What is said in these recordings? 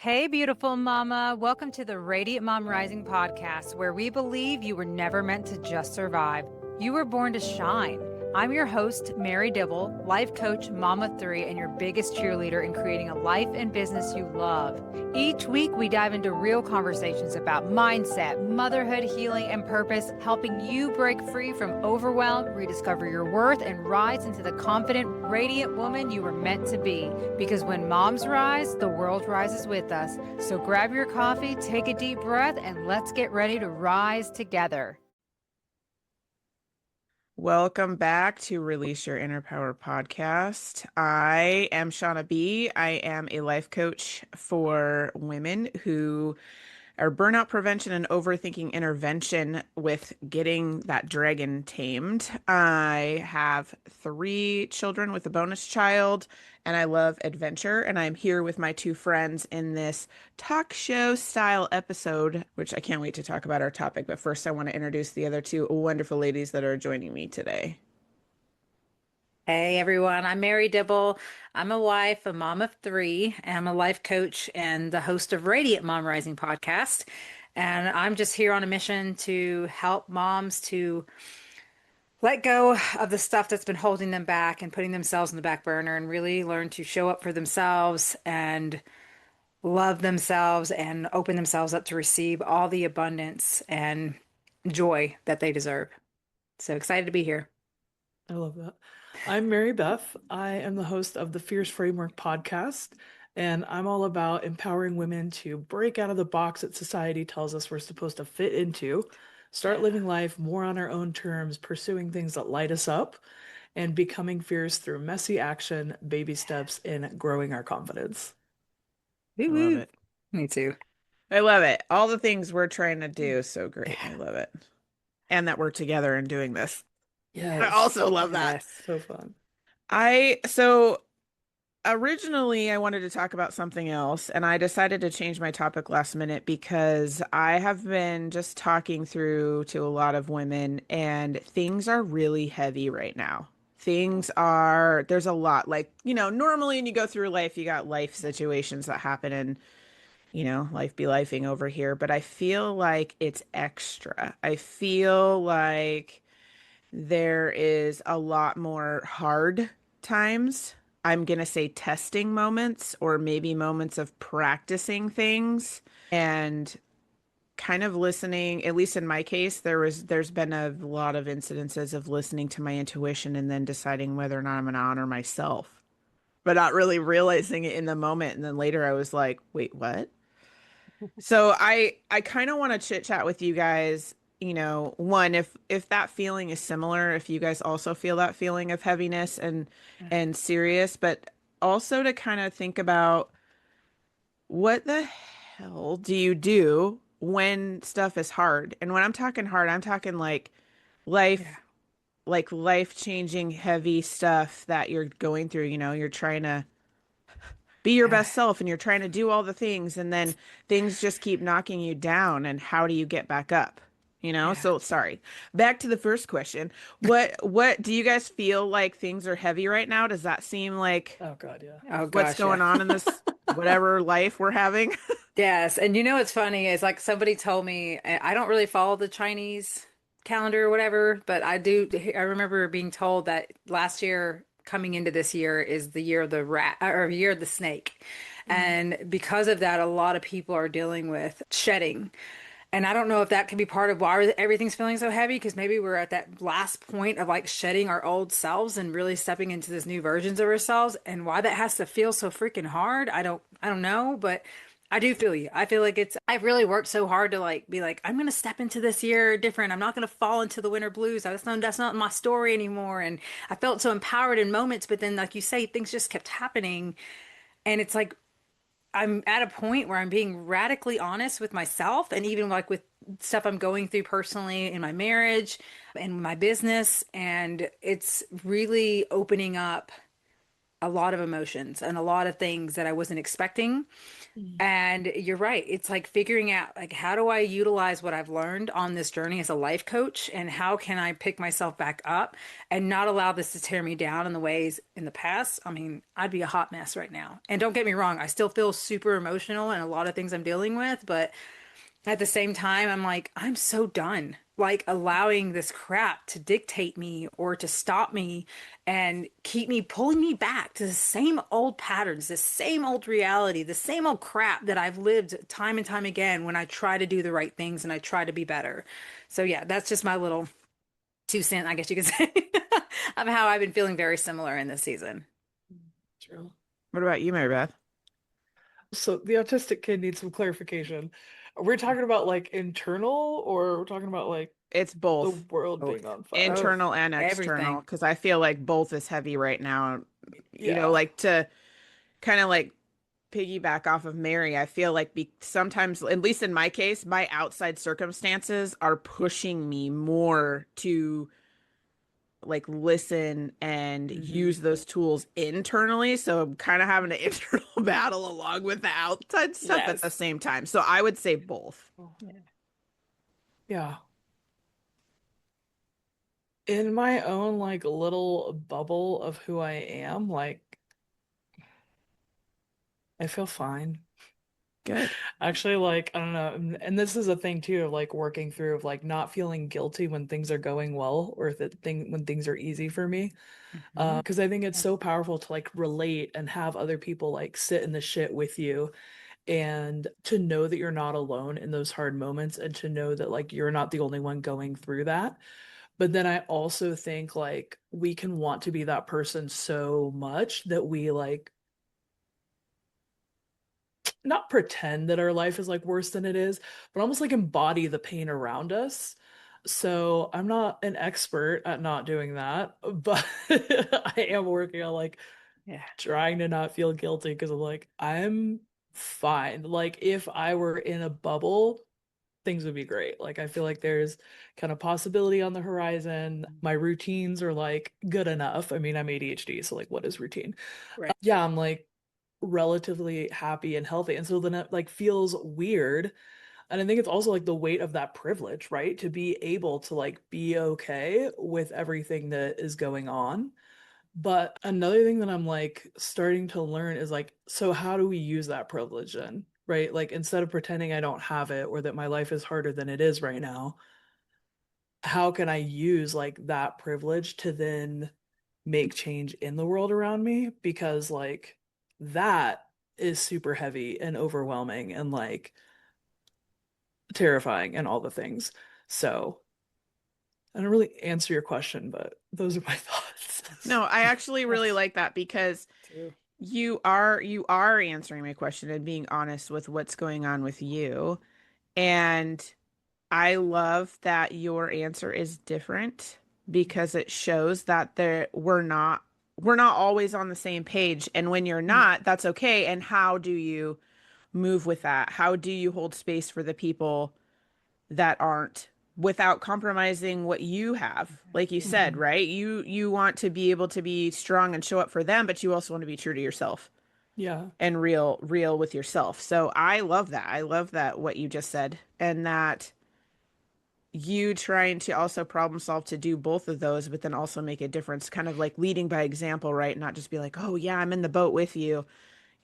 Hey, beautiful mama. Welcome to the Radiant Mom Rising podcast, where we believe you were never meant to just survive. You were born to shine. I'm your host, Mary Dibble, life coach, mom of three, and your biggest cheerleader in creating a life and business you love. Each week, we dive into real conversations about mindset, motherhood, healing, and purpose, helping you break free from overwhelm, rediscover your worth, and rise into the confident, radiant woman you were meant to be. Because when moms rise, the world rises with us. So grab your coffee, take a deep breath, and let's get ready to rise together. Welcome back to Release Your Inner Power podcast. I am Shauna B. I am a life coach for women who are burnout prevention and overthinking intervention with getting that dragon tamed. I have 3 children with a bonus child, and I love adventure. And I'm here with my 2 friends in this talk show style episode, which I can't wait to talk about our topic. But first, I want to introduce the other 2 wonderful ladies that are joining me today. Hey everyone, I'm Mary Dibble. I'm a wife, a mom of three, and I'm a life coach and the host of Radiant Mom Rising podcast. And I'm just here on a mission to help moms to let go of the stuff that's been holding them back and putting themselves in the back burner and really learn to show up for themselves and love themselves and open themselves up to receive all the abundance and joy that they deserve. So excited to be here. I love that. I'm Mary Beth. I am the host of the Fierce Framework podcast, and I'm all about empowering women to break out of the box that society tells us we're supposed to fit into, start living life more on our own terms, pursuing things that light us up, and becoming fierce through messy action, baby steps, and growing our confidence. I love it. Me too. I love it. All the things we're trying to do. So great. I love it. And that we're together and doing this. I Yes. also love that. Yes. So fun. So originally I wanted to talk about something else, and I decided to change my topic last minute because I have been just talking through to a lot of women, and things are really heavy right now. There's a lot. Like, normally when you go through life, you got life situations that happen, and life be lifing over here, but I feel like it's extra. I feel like there is a lot more hard times. I'm going to say testing moments, or maybe moments of practicing things and kind of listening. At least in my case, there's been a lot of incidences of listening to my intuition and then deciding whether or not I'm going to honor myself, but not really realizing it in the moment. And then later I was like, wait, what? So I kind of want to chit chat with you guys, one, if that feeling is similar, if you guys also feel that feeling of heaviness and serious, but also to kind of think about, what the hell do you do when stuff is hard? And when I'm talking hard, I'm talking like life, like life-changing heavy stuff that you're going through, you're trying to be your best self and you're trying to do all the things, and then things just keep knocking you down, and how do you get back up? So sorry. Back to the first question. What do you guys feel like things are heavy right now? Does that seem like Oh God, yeah. Oh what's gosh, going on in this whatever life we're having? yes. And you know what's funny is like somebody told me I don't really follow the Chinese calendar or whatever, but I do. I remember being told that last year coming into this year is the year of the rat or year of the snake. And because of that, a lot of people are dealing with shedding. And I don't know if that could be part of why everything's feeling so heavy, because maybe we're at that last point of like shedding our old selves and really stepping into this new versions of ourselves. And why that has to feel so freaking hard, I don't know, but I do feel you. I feel like I've really worked so hard to like be like, I'm gonna step into this year different. I'm not gonna fall into the winter blues. That's not my story anymore. And I felt so empowered in moments, but then like you say, things just kept happening. And it's like I'm at a point where I'm being radically honest with myself and even like with stuff I'm going through personally in my marriage and my business. And it's really opening up a lot of emotions and a lot of things that I wasn't expecting. Mm. And you're right. It's like figuring out like how do I utilize what I've learned on this journey as a life coach and how can I pick myself back up and not allow this to tear me down in the ways in the past. I mean, I'd be a hot mess right now. And don't get me wrong, I still feel super emotional and a lot of things I'm dealing with, but at the same time, I'm like, I'm so done. Like allowing this crap to dictate me or to stop me and keep me pulling me back to the same old patterns, the same old reality, the same old crap that I've lived time and time again when I try to do the right things and I try to be better. So yeah, that's just my little 2 cent, I guess you could say, of how I've been feeling very similar in this season. True. What about you, Mary Beth? So the autistic kid needs some clarification. Are we talking about like internal or we're talking about like It's the both world being Both. on fire? Both. internal and external, Everything. because I feel like both is heavy right now. Yeah. Like to kind of like piggyback off of Mary, I feel like sometimes, at least in my case, my outside circumstances are pushing me more to like listen and Hmm. use those tools internally. So I'm kind of having an internal battle along with the outside stuff at the Yes. same time. So I would say both. Yeah. Yeah. In my own like little bubble of who I am, like I feel fine. Good. Actually, like I don't know, and this is a thing too of like working through of like not feeling guilty when things are going well or that thing when things are easy for me. Hmm. Because I think it's so powerful to like relate and have other people like sit in the shit with you and to know that you're not alone in those hard moments and to know that like you're not the only one going through that. But then I also think like we can want to be that person so much that we like not pretend that our life is like worse than it is, but almost like embody the pain around us. So I'm not an expert at not doing that, but I am working on like Yeah. trying to not feel guilty because I'm like, I'm fine. Like if I were in a bubble, things would be great. Like I feel like there's kind of possibility on the horizon. My routines are like good enough. I mean, I'm ADHD, so like what is routine? Right. Yeah, I'm like relatively happy and healthy. And so then it like feels weird. And I think it's also like the weight of that privilege, right? To be able to like be okay with everything that is going on. But another thing that I'm like starting to learn is like, so how do we use that privilege then? Right? Like instead of pretending I don't have it or that my life is harder than it is right now, how can I use like that privilege to then make change in the world around me? Because like that is super heavy and overwhelming and like terrifying and all the things. So I don't really answer your question, but those are my thoughts. No, I actually really Yes. like that because Too. you are answering my question and being honest with what's going on with you. And I love that your answer is different because it shows that we're not always on the same page. And when you're not, that's okay. And how do you move with that? How do you hold space for the people that aren't without compromising what you have? Like you said, Mhm. right? You want to be able to be strong and show up for them, but you also want to be true to yourself Yeah. and real with yourself. So I love that. I love that what you just said and that you trying to also problem solve to do both of those, but then also make a difference, kind of like leading by example, right? Not just be like, oh, yeah, I'm in the boat with you.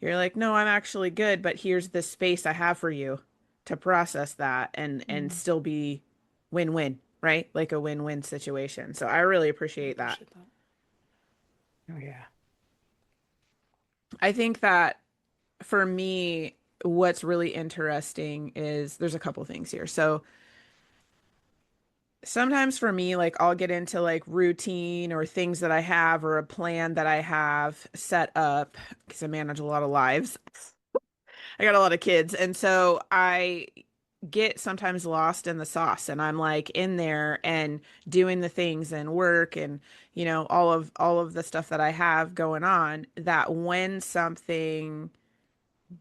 You're like, no, I'm actually good, but here's the space I have for you to process that and Mhm. still be win-win, right? Like a win-win situation. So I really I appreciate that. appreciate that. Oh yeah. I think that for me, what's really interesting is there's a couple things here. So sometimes for me, like I'll get into like routine or things that I have or a plan that I have set up because I manage a lot of lives. I got a lot of kids. And so I get sometimes lost in the sauce and I'm like in there and doing the things and work and all of the stuff that I have going on that when something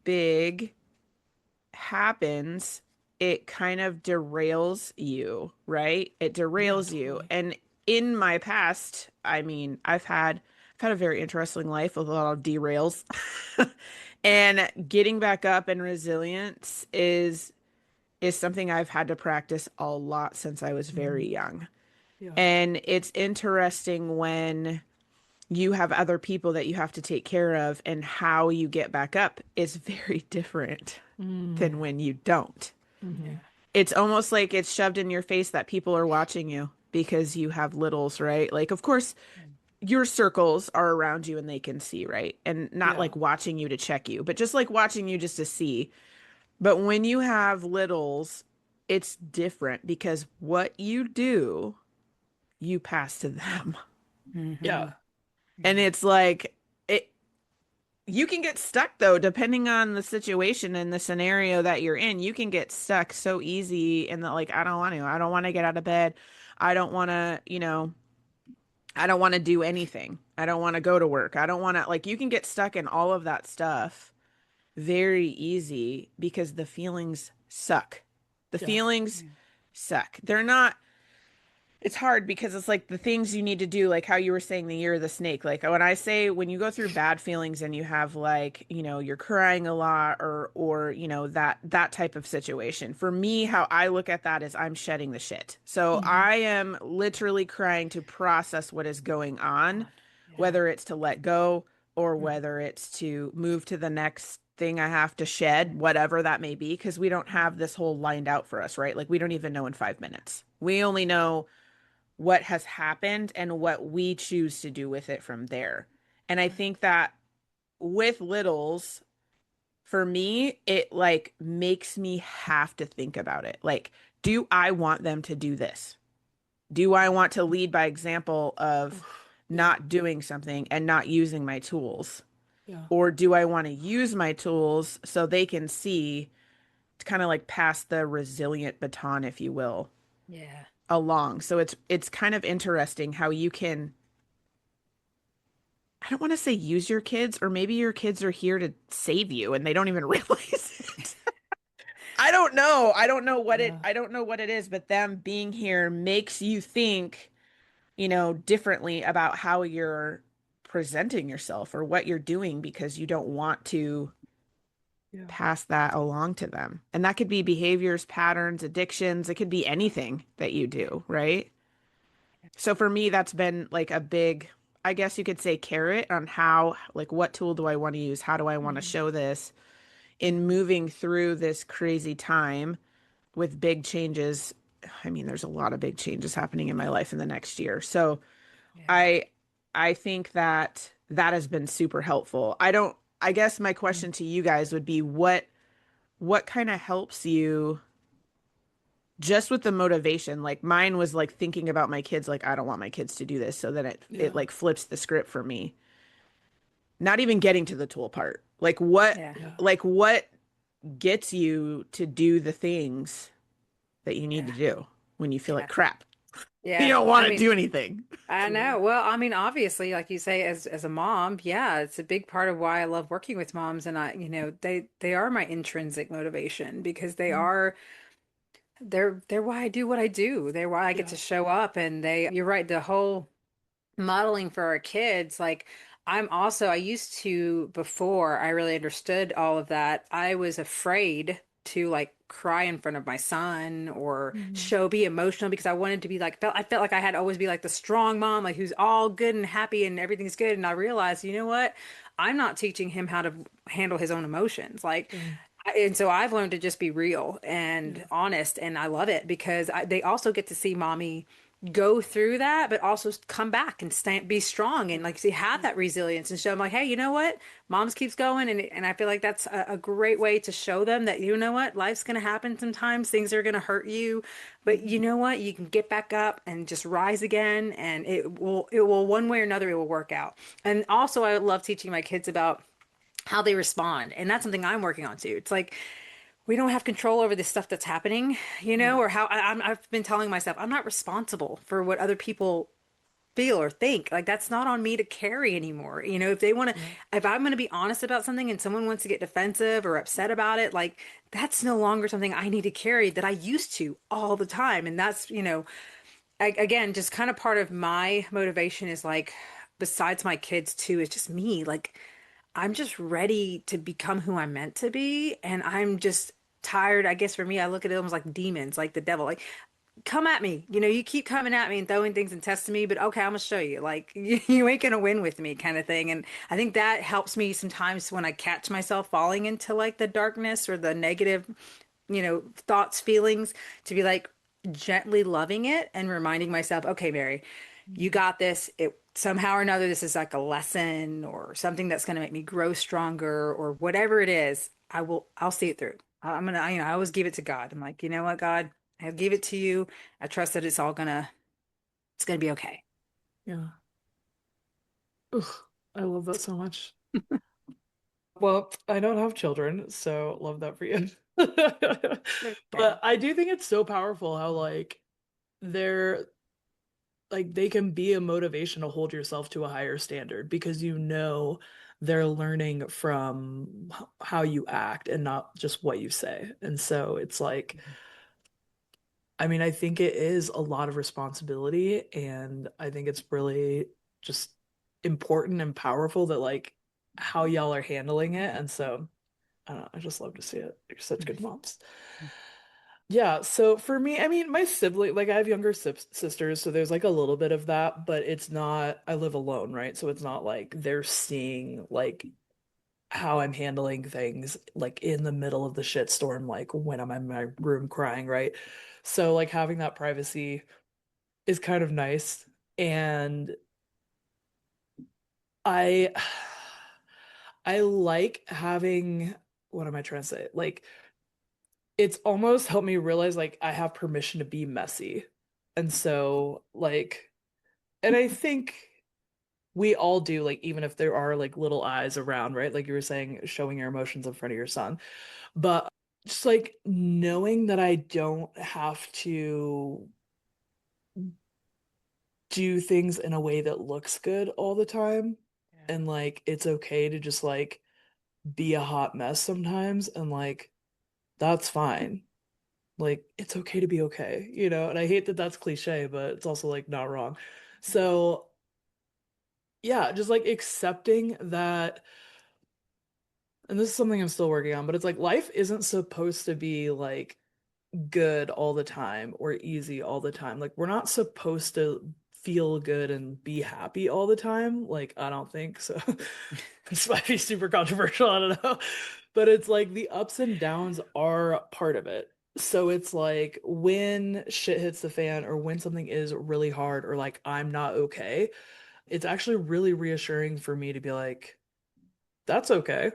big happens, it kind of derails you, right? It Yeah, derails you. totally. And in my past, I mean, I've had I've had a very interesting life with a lot of derails. And getting back up and resilience is something I've had to practice a lot since I was very Mhm. young. Yeah. And it's interesting when you have other people that you have to take care of, and how you get back up is very different than Mm. when you don't. Mhm. Yeah. It's almost like it's shoved in your face that people are watching you because you have littles, right? Like, of course, your circles are around you and they can see, right? And not Yeah. like watching you to check you, but just like watching you just to see. But when you have littles, it's different because what you do, you pass to them. Mm-hmm. Yeah. And Yeah. it's like it you can get stuck though, depending on the situation and the scenario that you're in. You can get stuck so easy in the like, I don't want to. I don't want to get out of bed. I don't want to, I don't want to do anything. I don't want to go to work. I don't want to, like, you can get stuck in all of that stuff very easy because the feelings suck. The Yeah. feelings Yeah. suck. They're not, it's hard because it's like the things you need to do, like how you were saying the year of the snake. Like when I say when you go through bad feelings and you have like, you're crying a lot or that type of situation. For me, how I look at that is I'm shedding the shit. So Mhm. I am literally crying to process what is going on, God. Yeah. whether it's to let go or Mhm. whether it's to move to the next thing I have to shed, whatever that may be, because we don't have this whole lined out for us, right? Like we don't even know in 5 minutes. We only know what has happened and what we choose to do with it from there. And I think that with littles, for me, it like makes me have to think about it. Like, do I want them to do this? Do I want to lead by example of Oof. Yeah. not doing something and not using my tools? Yeah. Or do I want to use my tools so they can see to kind of like pass the resilient baton, if you will, Yeah. along? So it's kind of interesting how you can, I don't want to say use your kids, or maybe your kids are here to save you and they don't even realize it. I don't know. Yeah. I don't know what it is, but them being here makes you think, differently about how you're presenting yourself or what you're doing because you don't want to Yeah. pass that along to them. And that could be behaviors, patterns, addictions. It could be anything that you do, right? So for me, that's been like a big, I guess you could say, carrot on how, like, what tool do I want to use? How do I want to Mhm. show this in moving through this crazy time with big changes? I mean, there's a lot of big changes happening in my life in the next year. So Yeah. I, I think that that has been super helpful. I guess my Mhm. question to you guys would be what kind of helps you just with the motivation? Like mine was like thinking about my kids, like I don't want my kids to do this, so then it Yeah. like flips the script for me. Not even getting to the tool part. Like what gets you to do the things that you need Yeah. to do when you feel like Yeah. crap? You Yeah. don't I want to mean, do anything. I know. Well, I mean, obviously, like you say, as a mom, yeah, it's a big part of why I love working with moms, and they are my intrinsic motivation because Mhm. they're why I do what I do. They're why I get to Yeah. show up, and you're right, the whole modeling for our kids. Like I used to, before I really understood all of that, I was afraid to like cry in front of my son or Mhm. be emotional because I wanted to be like, I felt like I had to always be like the strong mom, like who's all good and happy and everything's good. And I realized, you know what? I'm not teaching him how to handle his own emotions. Like, Mm. and so I've learned to just be real and Yeah. honest, and I love it because they also get to see mommy go through that, but also come back and be strong and Yeah. like see have Yeah. that resilience and show them like, hey, you know what, mom's keeps going, and I feel like that's a great way to show them that you know what, life's gonna happen sometimes, things are gonna hurt you, but you Mhm. know what, you can get back up and just rise again, and it will one way or another it will work out. And also I love teaching my kids about how they respond. And that's something I'm working on too. It's like we don't have control over the stuff that's happening, Yeah. or how I've been telling myself I'm not responsible for what other people feel or think. Like that's not on me to carry anymore. If they want to, Yeah. if I'm going to be honest about something and someone wants to get defensive or upset about it, like that's no longer something I need to carry that I used to all the time. And that's, again, just kind of part of my motivation is like, besides my kids too, it's just me. Like, I'm just ready to become who I'm meant to be. And I'm just tired. I guess for me, I look at it almost like demons, like the devil. Like, come at me. You know, you keep coming at me and throwing things and testing me, but okay, I'm gonna show you. Like, you ain't gonna win with me, kind of thing. And I think that helps me sometimes when I catch myself falling into like the darkness or the negative, thoughts, feelings, to be like gently loving it and reminding myself, okay, Mary, you got this. It somehow or another, this is like a lesson or something that's going to make me grow stronger or whatever it is. I'll see it through. I'm gonna, I always give it to God. I'm like, you know what, God, I give it to you. I trust that it's gonna be okay. Yeah. Ugh, I love that so much. Well, I don't have children, so love that for you. Okay. But I do think it's so powerful how like they're like they can be a motivation to hold yourself to a higher standard because you know they're learning from how you act and not just what you say. And so it's like, I mean, I think it is a lot of responsibility, and I think it's really just important and powerful that like how y'all are handling it. And so I don't know, I just love to see it. You're such good moms. Yeah, so for me, I mean, my sibling, like I have younger sisters, so there's like a little bit of that, but it's not, I live alone, right? So it's not like they're seeing like how I'm handling things like in the middle of the shitstorm, like when I'm in my room crying, right? So like having that privacy is kind of nice. And I I like having, what am I trying to say? Like it's almost helped me realize like I have permission to be messy. And so like, and I think we all do, like even if there are like little eyes around, right? Like you were saying, showing your emotions in front of your son. But just like knowing that I don't have to do things in a way that looks good all the time. Yeah. And like it's okay to just like be a hot mess sometimes and like that's fine. Like it's okay to be okay, you know? And I hate that that's cliche, but it's also like not wrong. So, yeah, just like accepting that, and this is something I'm still working on, but it's like life isn't supposed to be like good all the time or easy all the time. Like we're not supposed to feel good and be happy all the time. Like I don't think so. This might be super controversial, I don't know. But it's like the ups and downs are part of it. So it's like when shit hits the fan or when something is really hard or like I'm not okay, it's actually really reassuring for me to be like, that's okay.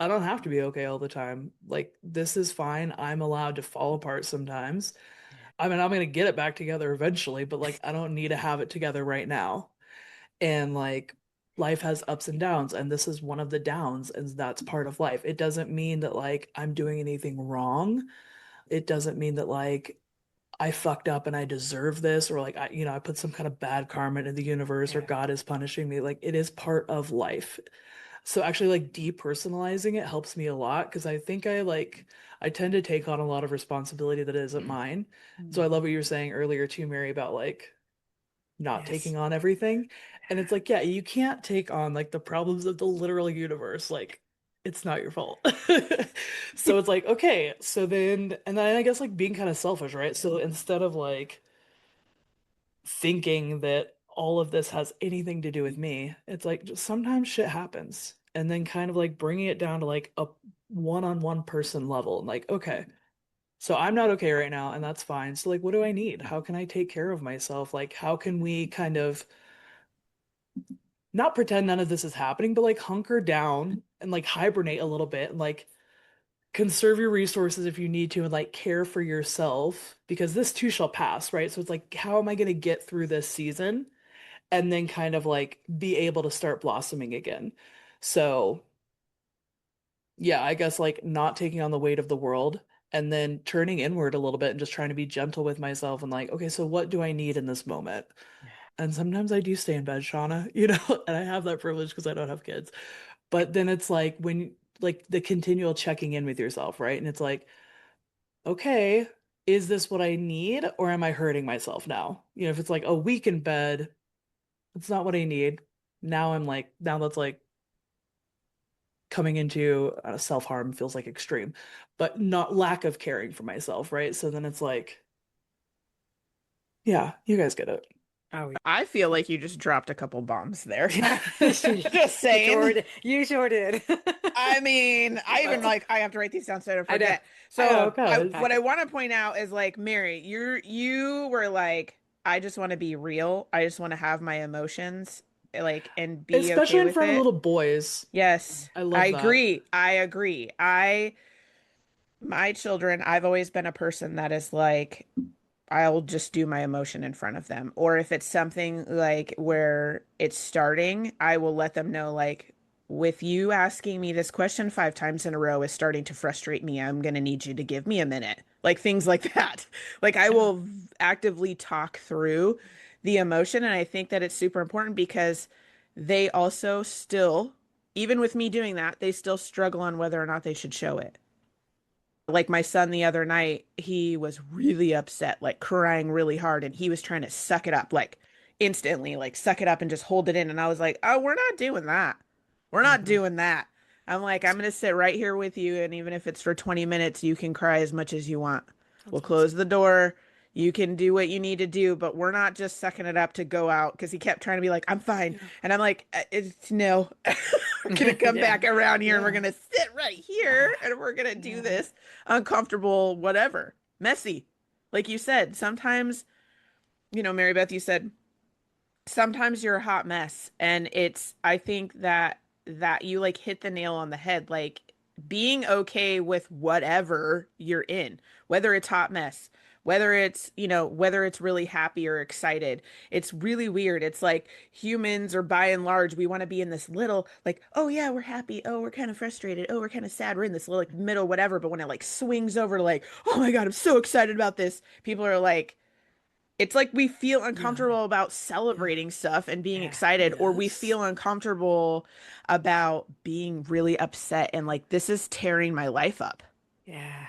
I don't have to be okay all the time. Like, this is fine. I'm allowed to fall apart sometimes. I mean, I'm gonna get it back together eventually, but like, I don't need to have it together right now. And like, life has ups and downs, and this is one of the downs, and that's part of life. It doesn't mean that like I'm doing anything wrong. It doesn't mean that like I fucked up and I deserve this, or like I put some kind of bad karma into the universe, or Yeah. God is punishing me. Like, it is part of life. So actually like depersonalizing it helps me a lot because I think I tend to take on a lot of responsibility that isn't mine. So I love what you were saying earlier too, Mary, about like not Yes. taking on everything. And it's like, yeah, you can't take on like the problems of the literal universe. Like it's not your fault. So it's like, okay, so then and then I guess like being kind of selfish, right? So instead of like thinking that all of this has anything to do with me. It's like just sometimes shit happens. And then kind of like bringing it down to like a one-on-one person level. Like, okay, so I'm not okay right now, and that's fine. So like, what do I need? How can I take care of myself? Like, how can we kind of not pretend none of this is happening, but like hunker down and like hibernate a little bit and like conserve your resources if you need to and like care for yourself because this too shall pass, right? So it's like, how am I going to get through this season? And then kind of like be able to start blossoming again. So, yeah, I guess like not taking on the weight of the world and then turning inward a little bit and just trying to be gentle with myself and like, okay, so what do I need in this moment? And sometimes I do stay in bed, Shauna, and I have that privilege because I don't have kids. But then it's like when like the continual checking in with yourself, right? And it's like, okay, is this what I need or am I hurting myself now? If it's like a week in bed, it's not what I need. now that's like coming into self-harm feels like extreme, but not lack of caring for myself, right? So then it's like, yeah, you guys get it. Oh, I feel like you just dropped a couple bombs there. yeah. Just You saying. You sure did. I mean, I even Well, I have to write these down so I don't I know. forget. I know, So guys. what I want to point out is like, Mary, you were like, I just want to be real. I just want to have my emotions, like, and be Especially okay in with front of it. little boys. Yes, I I love that. agree. I agree. My children, I've always been a person that is like, I'll just do my emotion in front of them. Or if it's something like where it's starting, I will let them know, like, with you asking me this question 5 times in a row is starting to frustrate me. I'm going to need you to give me a minute. Like things like that. Like I Yeah. will actively talk through the emotion. And I think that it's super important because they also still, even with me doing that, they still struggle on whether or not they should show it. Like my son the other night, he was really upset, like crying really hard, and he was trying to suck it up, like instantly, like suck it up and just hold it in. And I was like, oh, we're not doing that. We're not Mhm. doing that. I'm like, I'm That's, gonna sit right here with you, and even if it's for 20 minutes, you can cry as much as you want. We'll that's close awesome. the door. You can do what you need to do, but we're not just sucking it up to go out because he kept trying to be like, I'm fine. Yeah. And I'm like, it's no, we're gonna come Yeah. back around here and we're Yeah. gonna sit right here and we're gonna do Yeah. this uncomfortable, whatever, messy. Like you said, sometimes, Mary Beth, you said sometimes you're a hot mess. And I think that you like hit the nail on the head. Like being okay with whatever you're in, whether it's hot mess, whether it's really happy or excited. It's really weird. It's like humans are by and large, we want to be in this little, like, oh yeah, we're happy. Oh, we're kind of frustrated. Oh, we're kind of sad. We're in this little like middle, whatever. But when it like swings over to like, oh my God, I'm so excited about this. People are like, it's like we feel Yeah. uncomfortable about Yeah. celebrating stuff and being Yeah. excited, or we Yes. feel uncomfortable about being really upset and like, this is tearing my life up, Yeah.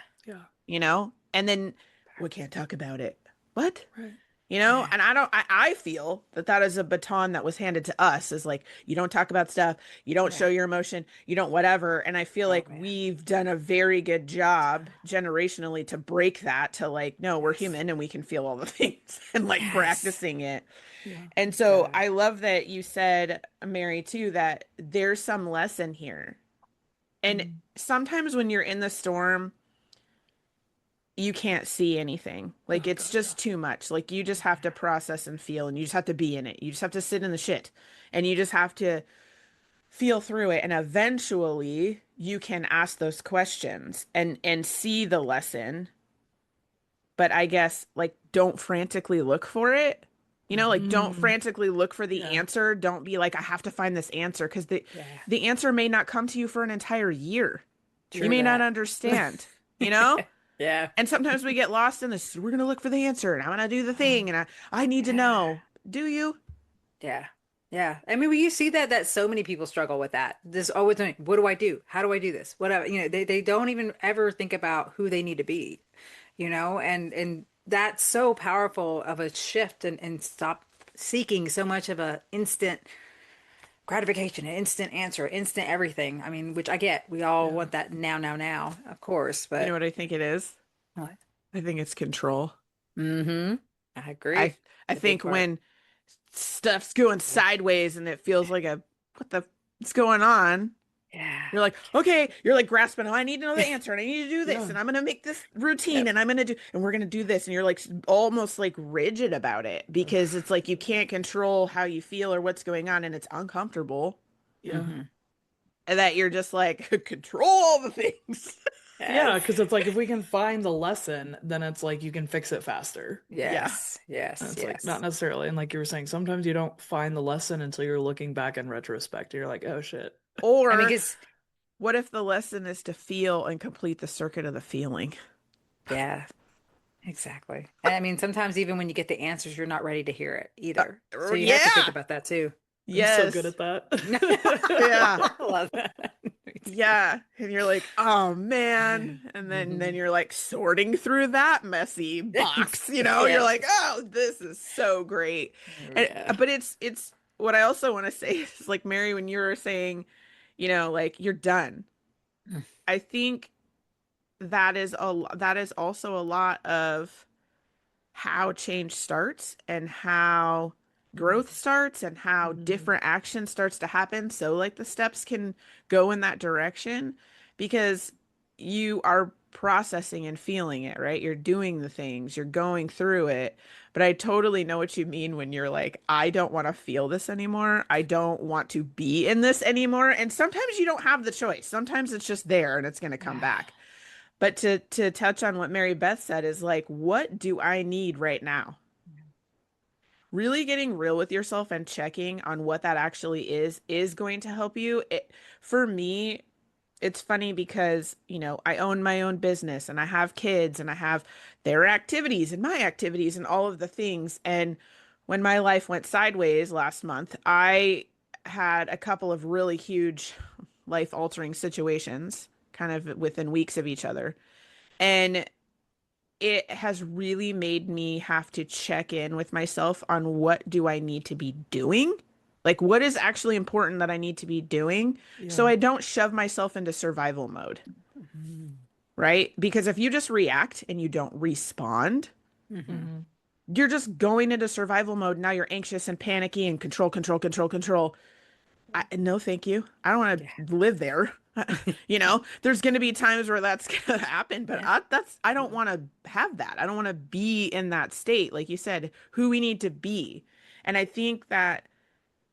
Yeah. And then we can't talk about it. What? Right. Yeah. And I feel that is a baton that was handed to us is like, you don't talk about stuff, you don't Yeah. show your emotion, you don't whatever. And I feel Oh like man. we've done a very good job generationally to break that, to like, no, we're Yes. human and we can feel all the things and like Yes. practicing it. Yeah. And so Gotta. I love that you said, Mary, too, that there's some lesson here. And Mm. sometimes when you're in the storm, you can't see anything. Like Oh it's God, yeah. just too much. Like you just have to process and feel, and you just have to be in it. You just have to sit in the shit, and you just have to feel through it. And eventually you can ask those questions and see the lesson. But I guess like don't frantically look for it. Like don't Mm. frantically look for the Yeah. answer. Don't be like, I have to find this answer because the Yeah. the answer may not come to you for an entire year. You True may Yeah. not that. understand, you know? Yeah. And sometimes we get lost in this. We're gonna look for the answer, and I'm gonna do the thing, and I need to Yeah. know. Do you? Yeah. Yeah. I mean, when you see that so many people struggle with that. This always like, what do I do? How do I do this? Whatever. They don't even ever think about who they need to be, and that's so powerful of a shift and stop seeking so much of a instant gratification, an instant answer, instant everything. I mean, which I get. We all Yeah. want that now, now, now, of course, You know but what I think it is? what? I think it's control. Mm-hmm. I I agree. I The big think part. when stuff's going sideways and it feels like what the what's going on? Yeah. You're like, okay, you're like grasping, oh, I need to know the answer and I need to do this Yeah. and I'm gonna make this routine Yep. and we're gonna do this. And you're like almost like rigid about it because it's Oof. like you can't control how you feel or what's going on and it's uncomfortable. Yeah. Mm-hmm. And that you're just like, control all the things. Yeah, Yes. because it's like if we can find the lesson, then it's like you can fix it faster. Yeah. Yes. And Yes. it's like not Yes. necessarily. And like you were saying, sometimes you don't find the lesson until you're looking back in retrospect. You're like, oh shit. I mean, Or because what if the lesson is to feel and complete the circuit of the feeling? yeah, exactly. And I mean, sometimes even when you get the answers, you're not ready to hear it either. So you have to think Yeah. about that too. I'm so good Yes. at that. Yeah. I love that. Yeah. And you're like, oh man. And then Mhm. you're like sorting through that messy box, You're Yes. like, oh, this is so great. And Yeah. but it's what I also want to say is like, Mary, when you were saying, like you're done, Mm. I think that is also a lot of how change starts and how growth starts and how Mhm. different action starts to happen. So like the steps can go in that direction because you are processing and feeling it, right? You're doing the things, you're going through it. But I totally know what you mean when you're like, I don't want to feel this anymore. I don't want to be in this anymore. And sometimes you don't have the choice. Sometimes it's just there and it's going to come Yeah. back. But to touch on what Mary Beth said is like, what do I need right now? Really getting real with yourself and checking on what that actually is going to help you. For me, it's funny because, I own my own business and I have kids and I have their activities and my activities and all of the things. And when my life went sideways last month, I had a couple of really huge life-altering situations kind of within weeks of each other. And it has really made me have to check in with myself on what do I need to be doing? Like, what is actually important that I need to be doing so Yeah. I don't shove myself into survival mode, Mhm. right? Because if you just react and you don't respond, Mhm. Mhm. you're just going into survival mode. Now you're anxious and panicky and control, control, control, control. No, thank you. I don't want Yeah. to live there. There's going to be times where that's going to happen, but Yeah. I don't want to have that. I don't want to be in that state. Like you said, who we need to be. And I think that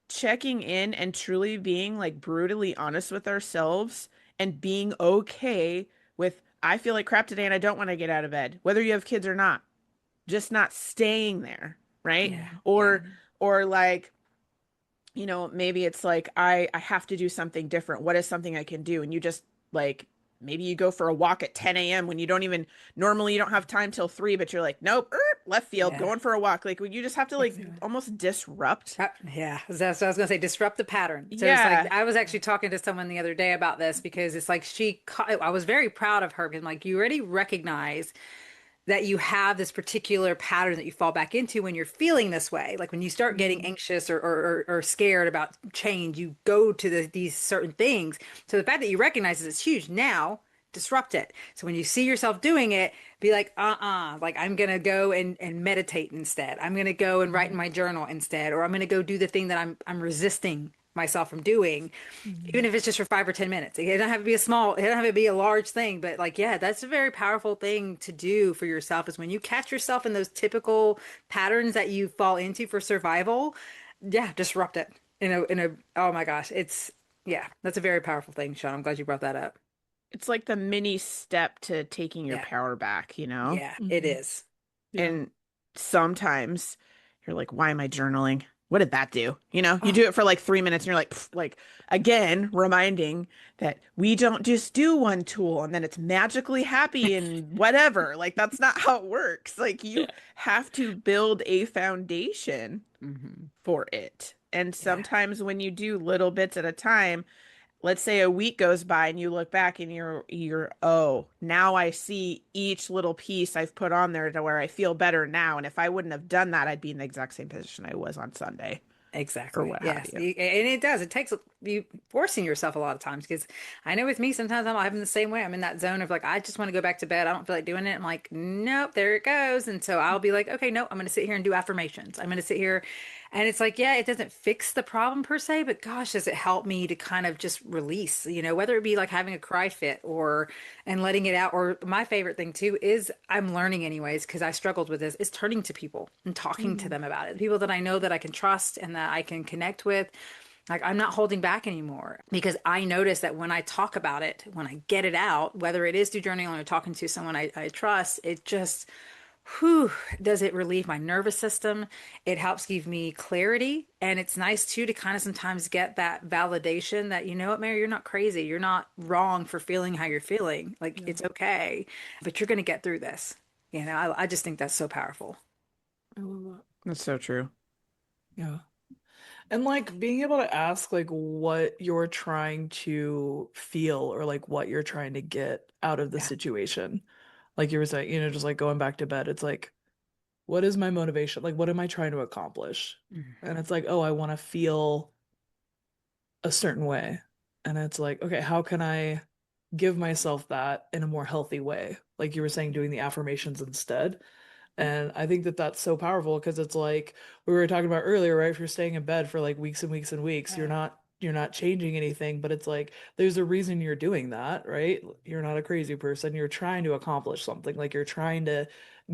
checking in and truly being like brutally honest with ourselves and being okay with, I feel like crap today and I don't want to get out of bed, whether you have kids or not, just not staying there, right? Yeah. Mhm. Yeah. Or like, maybe it's like I have to do something different. What is something I can do? And you just like maybe you go for a walk at 10 a.m. when you don't even normally you don't have time till 3, but you're like, nope, left field, Yeah. going for a walk. Like you just have to like Exactly. almost disrupt. Yeah, that's what I was gonna say. Disrupt the pattern. So it's like Yeah. I was actually talking to someone the other day about this because it's like I was very proud of her because like you already recognize that you have this particular pattern that you fall back into when you're feeling this way. Like when you start getting Mhm. anxious or scared about change, you go to these certain things. So the fact that you recognize it is huge. Now, disrupt it. So when you see yourself doing it, be like, like I'm gonna go and meditate instead. I'm gonna go and write in Mhm. my journal instead, or I'm gonna go do the thing that I'm resisting myself from doing, even Mhm. if it's just for 5 or 10 minutes. It doesn't have to be it doesn't have to be a large thing, but like, yeah, that's a very powerful thing to do for yourself is when you catch yourself in those typical patterns that you fall into for survival, yeah, disrupt it oh my gosh, yeah, that's a very powerful thing, Sean. I'm glad you brought that up. It's like the mini step to taking your Yeah. power back? Yeah, it Mhm. is. Yeah. And sometimes you're like, why am I journaling? What did that do? You Oh, do it for like 3 minutes and you're like, "Pff," like again, reminding that we don't just do one tool and then it's magically happy and whatever. Like that's not how it works. Like you Yeah. have to build a foundation hmm for it. And yeah, sometimes when you do little bits at a time, let's say a week goes by and you look back and you're oh, now I see each little piece I've put on there to where I feel better now. And if I wouldn't have done that, I'd be in the exact same position I was on Sunday or exactly. what have Yes. you. And it does. It takes you forcing yourself a lot of times because I know with me, sometimes I'm the same way. I'm in that zone of like, I just want to go back to bed. I don't feel like doing it. I'm like, nope, there it goes. And so I'll be like, okay, no, I'm going to sit here and do affirmations. I'm going to sit here. And it's like, yeah, it doesn't fix the problem per se, but gosh, does it help me to kind of just release, whether it be like having a cry fit or and letting it out. Or my favorite thing too is I'm learning anyways, because I struggled with this, is turning to people and talking to Mhm. them about it. People that I know that I can trust and that I can connect with. Like I'm not holding back anymore because I notice that when I talk about it, when I get it out, whether it is through journaling or talking to someone I trust, it just whew, does it relieve my nervous system. It helps give me clarity. And it's nice too to kind of sometimes get that validation that, you know what, Mary, you're not crazy. You're not wrong for feeling how you're feeling. Like Yeah. it's okay, but you're going to get through this. I just think that's so powerful. I love that. That's so true. Yeah. And like being able to ask like what you're trying to feel or like what you're trying to get out of the Yeah. situation. Like you were saying, just like going back to bed, it's like, what is my motivation? Like, what am I trying to accomplish? And it's like, oh, I want to feel a certain way. And it's like, okay, how can I give myself that in a more healthy way? Like you were saying, doing the affirmations instead. And I think that that's so powerful because it's like we were talking about earlier, right? If you're staying in bed for like weeks and weeks and weeks, you're not changing anything, but it's like there's a reason you're doing that, right? You're not a crazy person. You're trying to accomplish something, like you're trying to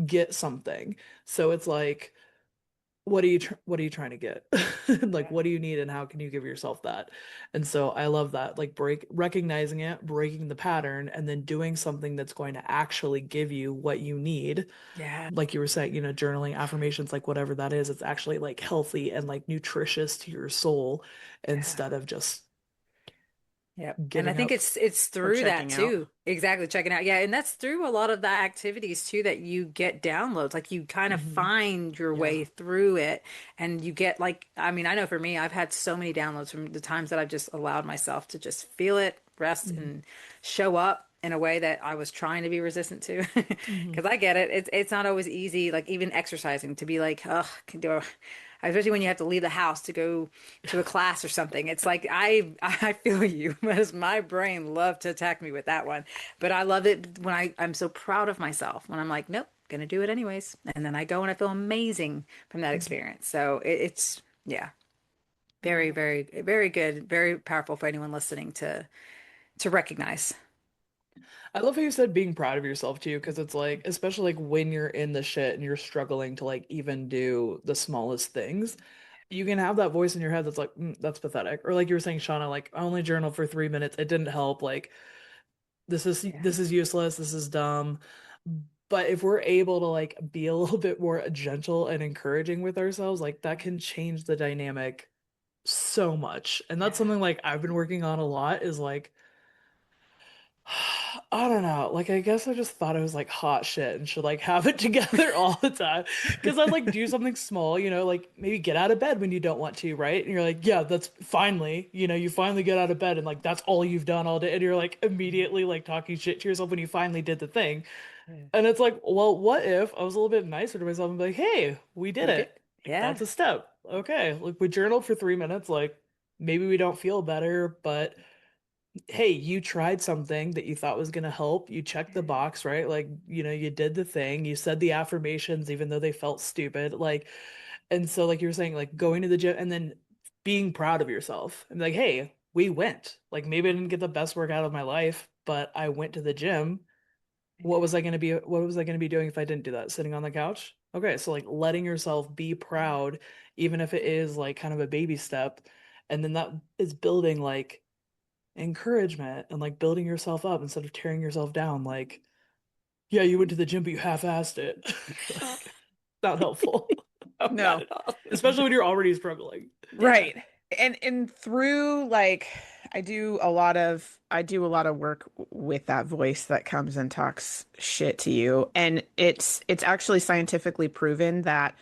get something. So it's like what are you trying to get? Like what do you need and how can you give yourself that? And so I love that, like recognizing it, breaking the pattern, and then doing something that's going to actually give you what you need. Yeah. Like you were saying, journaling, affirmations, like whatever that is, it's actually like healthy and like nutritious to your soul instead of just Yep. And I getting think up it's or through that checking out. too. Exactly, checking out. Yeah, and that's through a lot of the activities too that you get downloads. Like you kind of Mhm. find your Yeah. way through it and you get like I mean, I know for me, I've had so many downloads from the times that I've just allowed myself to just feel it, rest Mhm. and show up in a way that I was trying to be resistant to. Mhm. Because I get it. It's not always easy, like even exercising to be like, oh, especially when you have to leave the house to go to a class or something. It's like I feel you because my brain loved to attack me with that one. But I love it when I'm so proud of myself when I'm like, nope, gonna do it anyways. And then I go and I feel amazing from that Mhm. experience. So it's yeah, very, Yeah. very, very good, very powerful for anyone listening to recognize. I love how you said being proud of yourself too, because it's like, especially like when you're in the shit and you're struggling to like even do the smallest things, you can have that voice in your head that's like, that's pathetic. Or like you were saying, Shauna, like I only journaled for 3 minutes. It didn't help. Like Yeah. this is useless. This is dumb. But if we're able to like be a little bit more gentle and encouraging with ourselves, like that can change the dynamic so much. And that's Yeah. something like I've been working on a lot is like I don't know. Like, I guess I just thought I was like hot shit and should like have it together all the time. Because I like do something small, like maybe get out of bed when you don't want to, right? And you're like, yeah, that's finally, you finally get out of bed and like that's all you've done all day. And you're like immediately like talking shit to yourself when you finally did the thing. Yeah. And it's like, well, what if I was a little bit nicer to myself and be like, hey, we did We did. it. Like, Yeah. that's a step. Okay. Like, we journaled for 3 minutes. Like, maybe we don't feel better, but hey, you tried something that you thought was going to help. You checked the box, right? Like, you did the thing. You said the affirmations, even though they felt stupid. Like, and so, like you were saying, like going to the gym and then being proud of yourself and like, hey, we went. Like, maybe I didn't get the best workout of my life, but I went to the gym. What was I going to be doing if I didn't do that? Sitting on the couch? Okay, so like letting yourself be proud, even if it is like kind of a baby step. And then that is building like encouragement and like building yourself up instead of tearing yourself down. Like, yeah, you went to the gym, but you half-assed it. Like, not helpful. Not No. at all. Especially when you're already struggling. Yeah. Right. And through like I do a lot of work with that voice that comes and talks shit to you. And it's actually scientifically proven that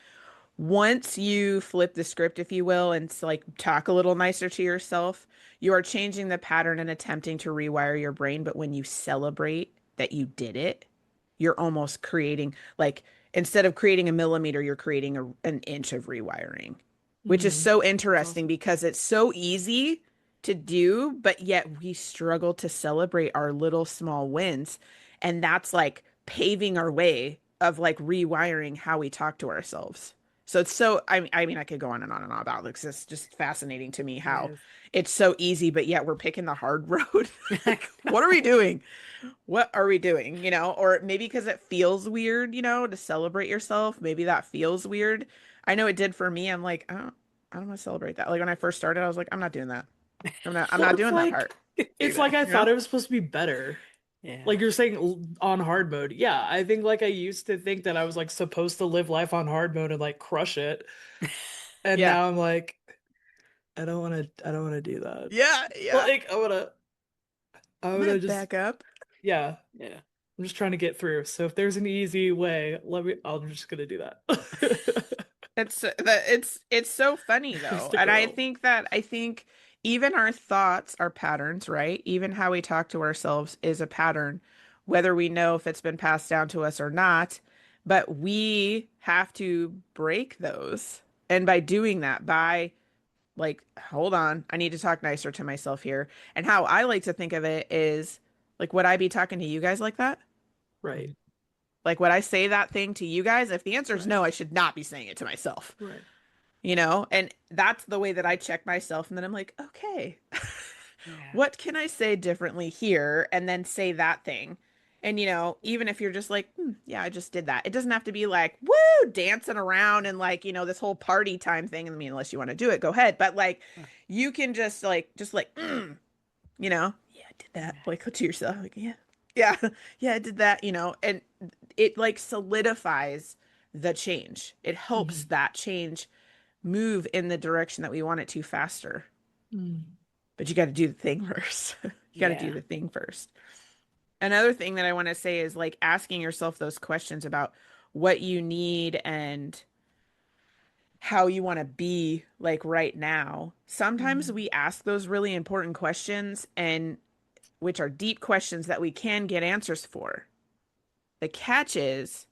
once you flip the script, if you will, and like talk a little nicer to yourself, you are changing the pattern and attempting to rewire your brain. But when you celebrate that you did it, you're almost creating like instead of creating a millimeter, you're creating an inch of rewiring, which is Mm-hmm. so That's interesting awesome. because it's so easy to do, but yet we struggle to celebrate our little small wins. And that's like paving our way of like rewiring how we talk to ourselves. So it's so I mean I could go on and on about this. It's just fascinating to me It how is. it's so easy, but yet we're picking the hard road. Like, what are we doing? What are we doing? Or maybe because it feels weird, to celebrate yourself. Maybe that feels weird. I know it did for me. I'm like, I don't want to celebrate that. Like when I first started, I was like, I'm not doing that. I'm Well, not it's doing that like part. Do it's like that. I You know? thought it was supposed to be better. Yeah. Like you're saying on hard mode. Yeah, I think like I used to think that I was like supposed to live life on hard mode and like crush it. And Yeah. now I'm like, I don't want to do that. Yeah. Yeah. Like I I'm gonna wanna just back up. yeah. Yeah. I'm just trying to get through. So if there's an easy way, I'm just gonna do that. It's so funny though. Stick And around. I think even our thoughts are patterns, right? Even how we talk to ourselves is a pattern, whether we know if it's been passed down to us or not. But we have to break those. And by doing that, by like, hold on, I need to talk nicer to myself here. And how I like to think of it is like, would I be talking to you guys like that? Right. Like, would I say that thing to you guys? If the answer is Right. no, I should not be saying it to myself, Right. you know? And that's the way that I check myself. And then I'm like, okay, Yeah. what can I say differently here? And then say that thing. And, you know, even if you're just like, yeah, I just did that. It doesn't have to be like, woo, dancing around and like, you know, this whole party time thing. I mean, unless you want to do it, go ahead. But like, you can you know, yeah, I did that. Like, to yourself, like, yeah, yeah, I did that, you know, and it like solidifies the change. It helps Mhm. that change move in the direction that we want it to faster. Mm. But you got to do the thing first. You got to do Yeah. the thing first. Another thing that I want to say is like asking yourself those questions about what you need and how you want to be like right now. Sometimes Mm. we ask those really important questions and which are deep questions that we can get answers for. The catch is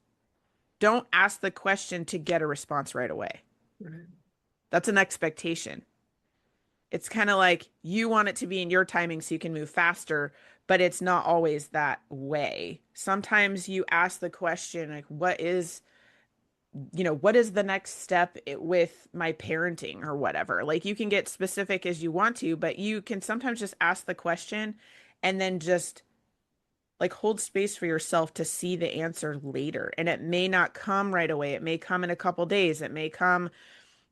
don't ask the question to get a response right away. Right. That's an expectation. It's kind of like you want it to be in your timing so you can move faster, but it's not always that way. Sometimes you ask the question, like, what is the next step with my parenting or whatever? Like, you can get specific as you want to, but you can sometimes just ask the question and then just like hold space for yourself to see the answer later. And it may not come right away. It may come in a couple days. It may come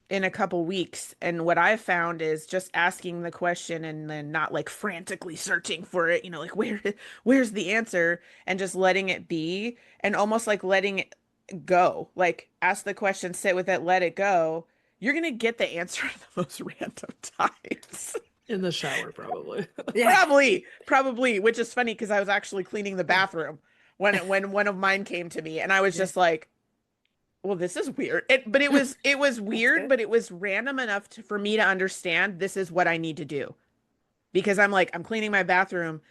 in a couple weeks. And what I've found is just asking the question and then not like frantically searching for it, you know, like where's the answer and just letting it be and almost like letting it go. Like ask the question, sit with it, let it go. You're gonna get the answer at the most random times. In the shower, probably. Yeah. Probably, which is funny because I was actually cleaning the bathroom when one of mine came to me and I was Yeah. just like, well, this is weird. But it was That's weird, good. but it was random enough for me to understand this is what I need to do. Because I'm like, I'm cleaning my bathroom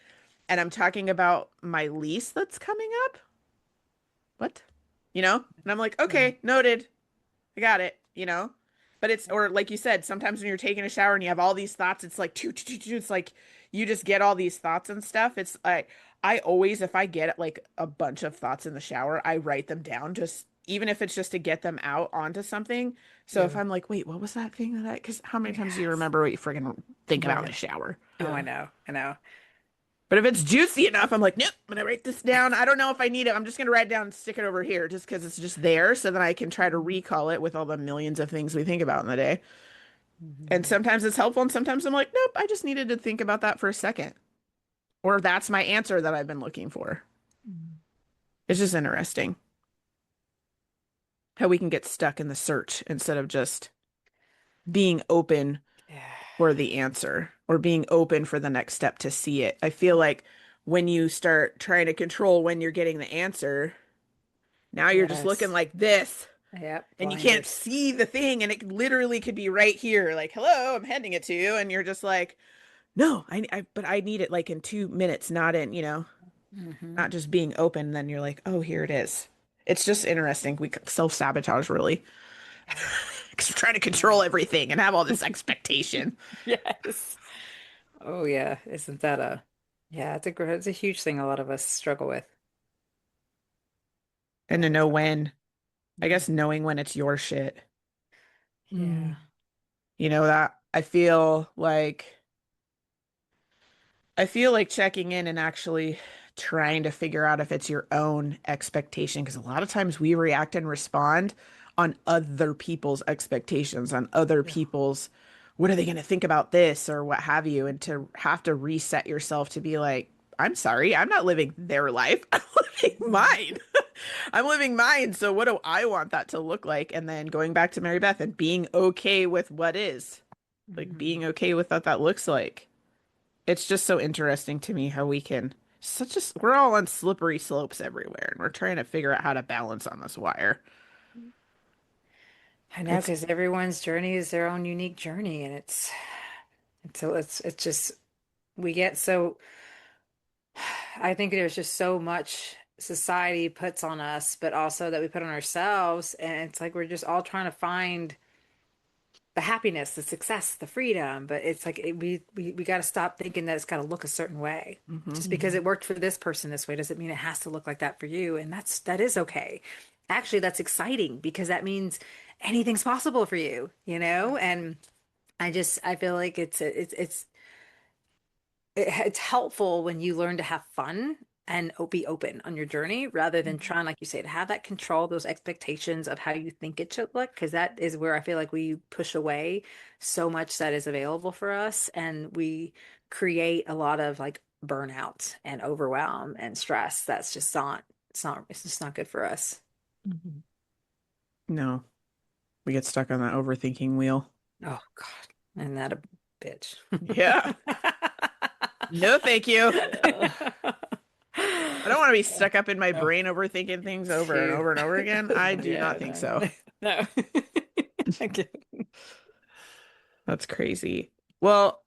and I'm talking about my lease that's coming up. What? You know? And I'm like, Right. okay, noted. I got it, you know? But it's, or like you said, sometimes when you're taking a shower and you have all these thoughts, it's like, it's like you just get all these thoughts and stuff. It's like, I always, if I get like a bunch of thoughts in the shower, I write them down just, even if it's just to get them out onto something. So if Yeah. I'm like, wait, what was that thing that, because how many times do you Yes. remember what you friggin' think about in Right. a shower? Oh, I Yeah. know. I know. But if it's juicy enough, I'm like, nope, I'm gonna write this down. I don't know if I need it. I'm just gonna write it down and stick it over here just because it's just there so then I can try to recall it with all the millions of things we think about in the day. And Mhm. sometimes it's helpful, and sometimes I'm like, nope, I just needed to think about that for a second. Or that's my answer that I've been looking for. Mm. It's just interesting how we can get stuck in the search instead of just being open Yeah. for the answer or being open for the next step to see it. I feel like when you start trying to control when you're getting the answer, now you're just looking Yes. like this Yep. and you can't Blinders. see the thing and it literally could be right here. Like, hello, I'm handing it to you. And you're just like, no, but I need it like in 2 minutes, not in, Hmm. not just being open. Then you're like, oh, here it is. It's just interesting. We self-sabotage really because we're trying to control everything and have all this expectation Yes. Oh yeah. Isn't that a yeah, it's a huge thing a lot of us struggle with. and That to is know a lot. when, I guess knowing when it's your shit, Mm. Yeah. that I feel like checking in and actually trying to figure out if it's your own expectation. Because a lot of times we react and respond on other people's expectations, on other Yeah. people's, what are they going to think about this or what have you? And to have to reset yourself to be like, I'm sorry, I'm not living their life. I'm living Mm. mine. I'm living mine. So what do I want that to look like? And then going back to Mary Beth and being okay with what is, like Hmm. being okay with what that looks like. It's just so interesting to me how we're all on slippery slopes everywhere and we're trying to figure out how to balance on this wire. I know It's because everyone's journey is their own unique journey, and it's just we get so I think there's just so much society puts on us, but also that we put on ourselves. And it's like we're just all trying to find the happiness, the success, the freedom. But it's like we got to stop thinking that it's got to look a certain way. Hmm. Just because Mhm. it worked for this person this way doesn't mean it has to look like that for you. And that is okay. Actually, that's exciting because that means anything's possible for you, you know? And I feel like it's helpful when you learn to have fun and be open on your journey rather than trying, like you say, to have that control, those expectations of how you think it should look, because that is where I feel like we push away so much that is available for us, and we create a lot of like burnout and overwhelm and stress. That's just not, it's just not good for us. Mhm. No, we get stuck on that overthinking wheel. Oh God, and that a bitch. Yeah. No, thank you. Yeah. I don't want to be Yeah. stuck up in my Oh, brain overthinking things over and phew. over and over again. I do Yeah, not think no, so. no, no. I get That's crazy. Well,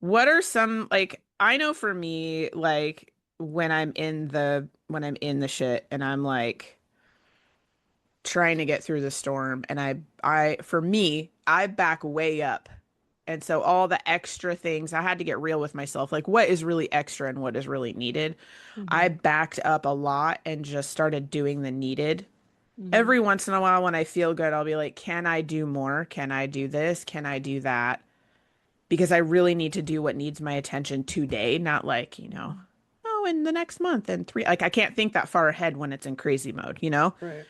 what are some like I know for me, like when I'm in the shit and I'm like trying to get through the storm and I for me, I back way up. And so all the extra things, I had to get real with myself, like what is really extra and what is really needed. I Mhm. backed up a lot and just started doing the needed. Mhm. Every once in a while when I feel good, I'll be like, can I do more? Can I do this? Can I do that? Because I really need to do what needs my attention today, not like, oh, in the next month and three. Like I can't think that far ahead when it's in crazy mode, Right.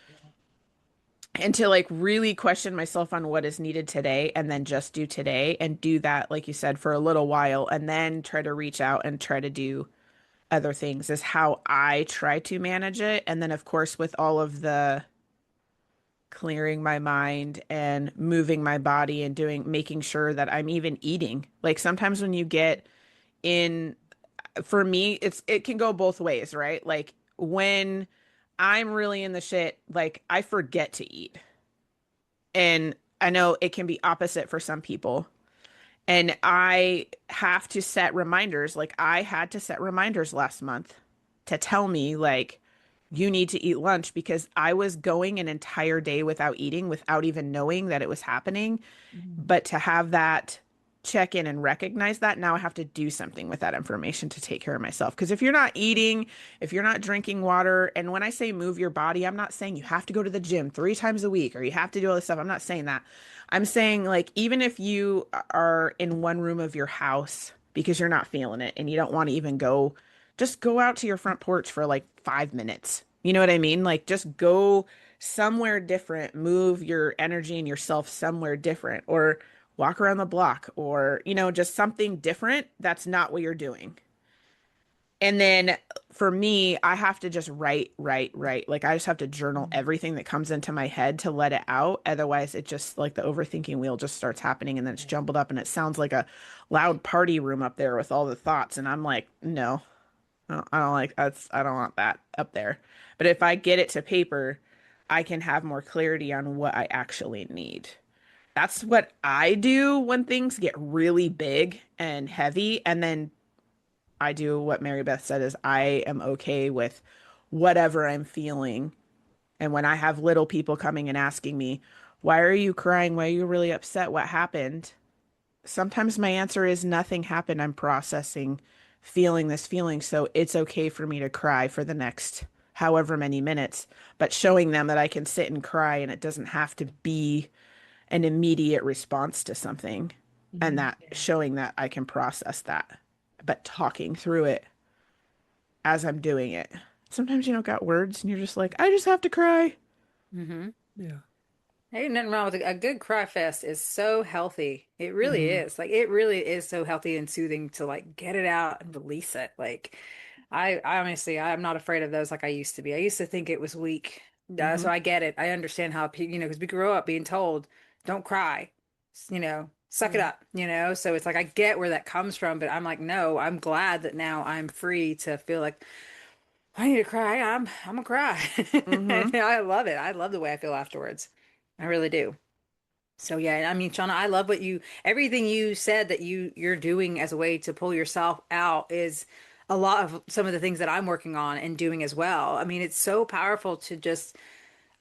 And to like really question myself on what is needed today and then just do today and do that, like you said, for a little while and then try to reach out and try to do other things is how I try to manage it. And then, of course, with all of the clearing my mind and moving my body and making sure that I'm even eating. Like sometimes when you get in, for me, it can go both ways, right? Like when I'm really in the shit, like I forget to eat. And I know it can be opposite for some people. And I have to set reminders. Like I had to set reminders last month to tell me, like, you need to eat lunch because I was going an entire day without eating, without even knowing that it was happening. Mhm. But to have that check in and recognize that, now I have to do something with that information to take care of myself. Because if you're not eating, if you're not drinking water, and when I say move your body, I'm not saying you have to go to the gym 3 times a week or you have to do all this stuff. I'm not saying that. I'm saying, like, even if you are in one room of your house because you're not feeling it and you don't want to even go, just go out to your front porch for like 5 minutes. You know what I mean? Like, just go somewhere different, move your energy and yourself somewhere different, or walk around the block, or, just something different that's not what you're doing. And then for me, I have to just write, write, write. Like I just have to journal Mhm. everything that comes into my head to let it out. Otherwise, it just like the overthinking wheel just starts happening and then it's jumbled up and it sounds like a loud party room up there with all the thoughts. And I'm like, no, I don't like that's, I don't want that up there. But if I get it to paper, I can have more clarity on what I actually need. That's what I do when things get really big and heavy. And then I do what Mary Beth said is I am okay with whatever I'm feeling. And when I have little people coming and asking me, why are you crying? Why are you really upset? What happened? Sometimes my answer is nothing happened. I'm processing, feeling this feeling. So it's okay for me to cry for the next however many minutes, but showing them that I can sit and cry and it doesn't have to be an immediate response to something, and Mhm. that showing that I can process that, but talking through it as I'm doing it. Sometimes you don't got words and you're just like, I just have to cry. Mm-hmm. Yeah. Ain't nothing wrong with a good cry fest is so healthy. It really Hmm. is. Like it really is so healthy and soothing to like get it out and release it. Like I honestly, I'm not afraid of those like I used to be. I used to think it was weak. Hmm. So I get it. I understand how, because we grew up being told, don't cry, suck it Right. up, So it's like I get where that comes from, but I'm like, no, I'm glad that now I'm free to feel like I need to cry. I'm gonna cry. Hmm. And I love it. I love the way I feel afterwards. I really do. So yeah, I mean, Shauna, I love everything you said that you're doing as a way to pull yourself out is a lot of some of the things that I'm working on and doing as well. I mean, it's so powerful to just,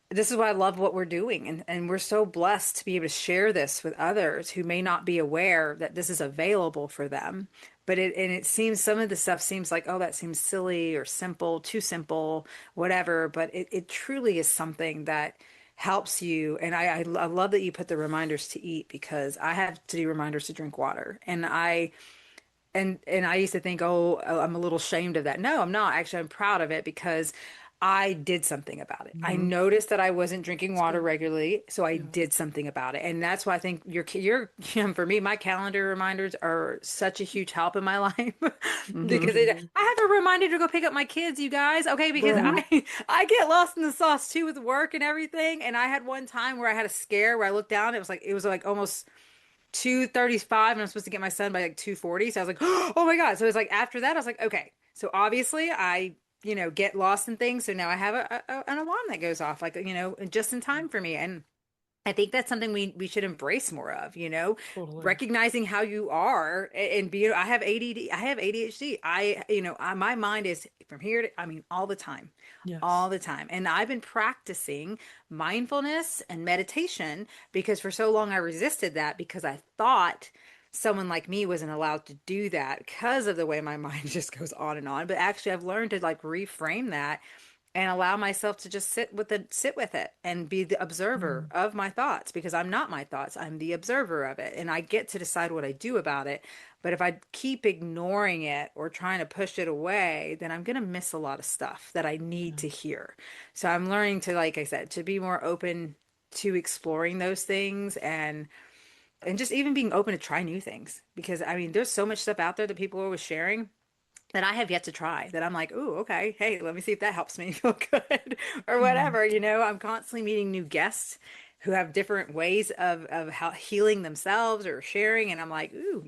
this is why I love what we're doing. And we're so blessed to be able to share this with others who may not be aware that this is available for them. But it seems some of the stuff seems like, oh, that seems silly or simple, too simple, whatever. But it truly is something that helps you. And I love that you put the reminders to eat, because I have to do reminders to drink water. And I used to think, oh, I'm a little ashamed of that. No, I'm not. Actually, I'm proud of it because I did something about it. I Hmm. noticed that I wasn't drinking That's water good. regularly, so I Yeah. did something about it. And that's why I think for me, my calendar reminders are such a huge help in my life Hmm. because Hmm. I have a reminder to go pick up my kids, you guys. Okay, because Right. I get lost in the sauce too with work and everything. And I had one time where I had a scare where I looked down, it was like almost 2:35 and I'm supposed to get my son by like 2:40. So I was like, oh my God. So it's like after that, I was like, okay. So obviously I, get lost in things. So now I have an alarm that goes off, like, just in time for me. And I think that's something we should embrace more of, Totally. recognizing how you are and be, I have ADD, I have ADHD. My mind is from here to, I mean, all Yes. the time. And I've been practicing mindfulness and meditation because for so long I resisted that because I thought someone like me wasn't allowed to do that because of the way my mind just goes on and on. But actually I've learned to like reframe that and allow myself to just sit with it and be the observer Mm. of my thoughts, because I'm not my thoughts, I'm the observer of it, and I get to decide what I do about it. But if I keep ignoring it or trying to push it away, then I'm going to miss a lot of stuff that I need Yeah. to hear. So I'm learning to, like I said, to be more open to exploring those things, and just even being open to try new things, because I mean there's so much stuff out there that people are always sharing that I have yet to try, that I'm like, ooh, okay, hey, let me see if that helps me feel good or Mm. whatever. I'm constantly meeting new guests who have different ways of how healing themselves or sharing. And I'm like, ooh,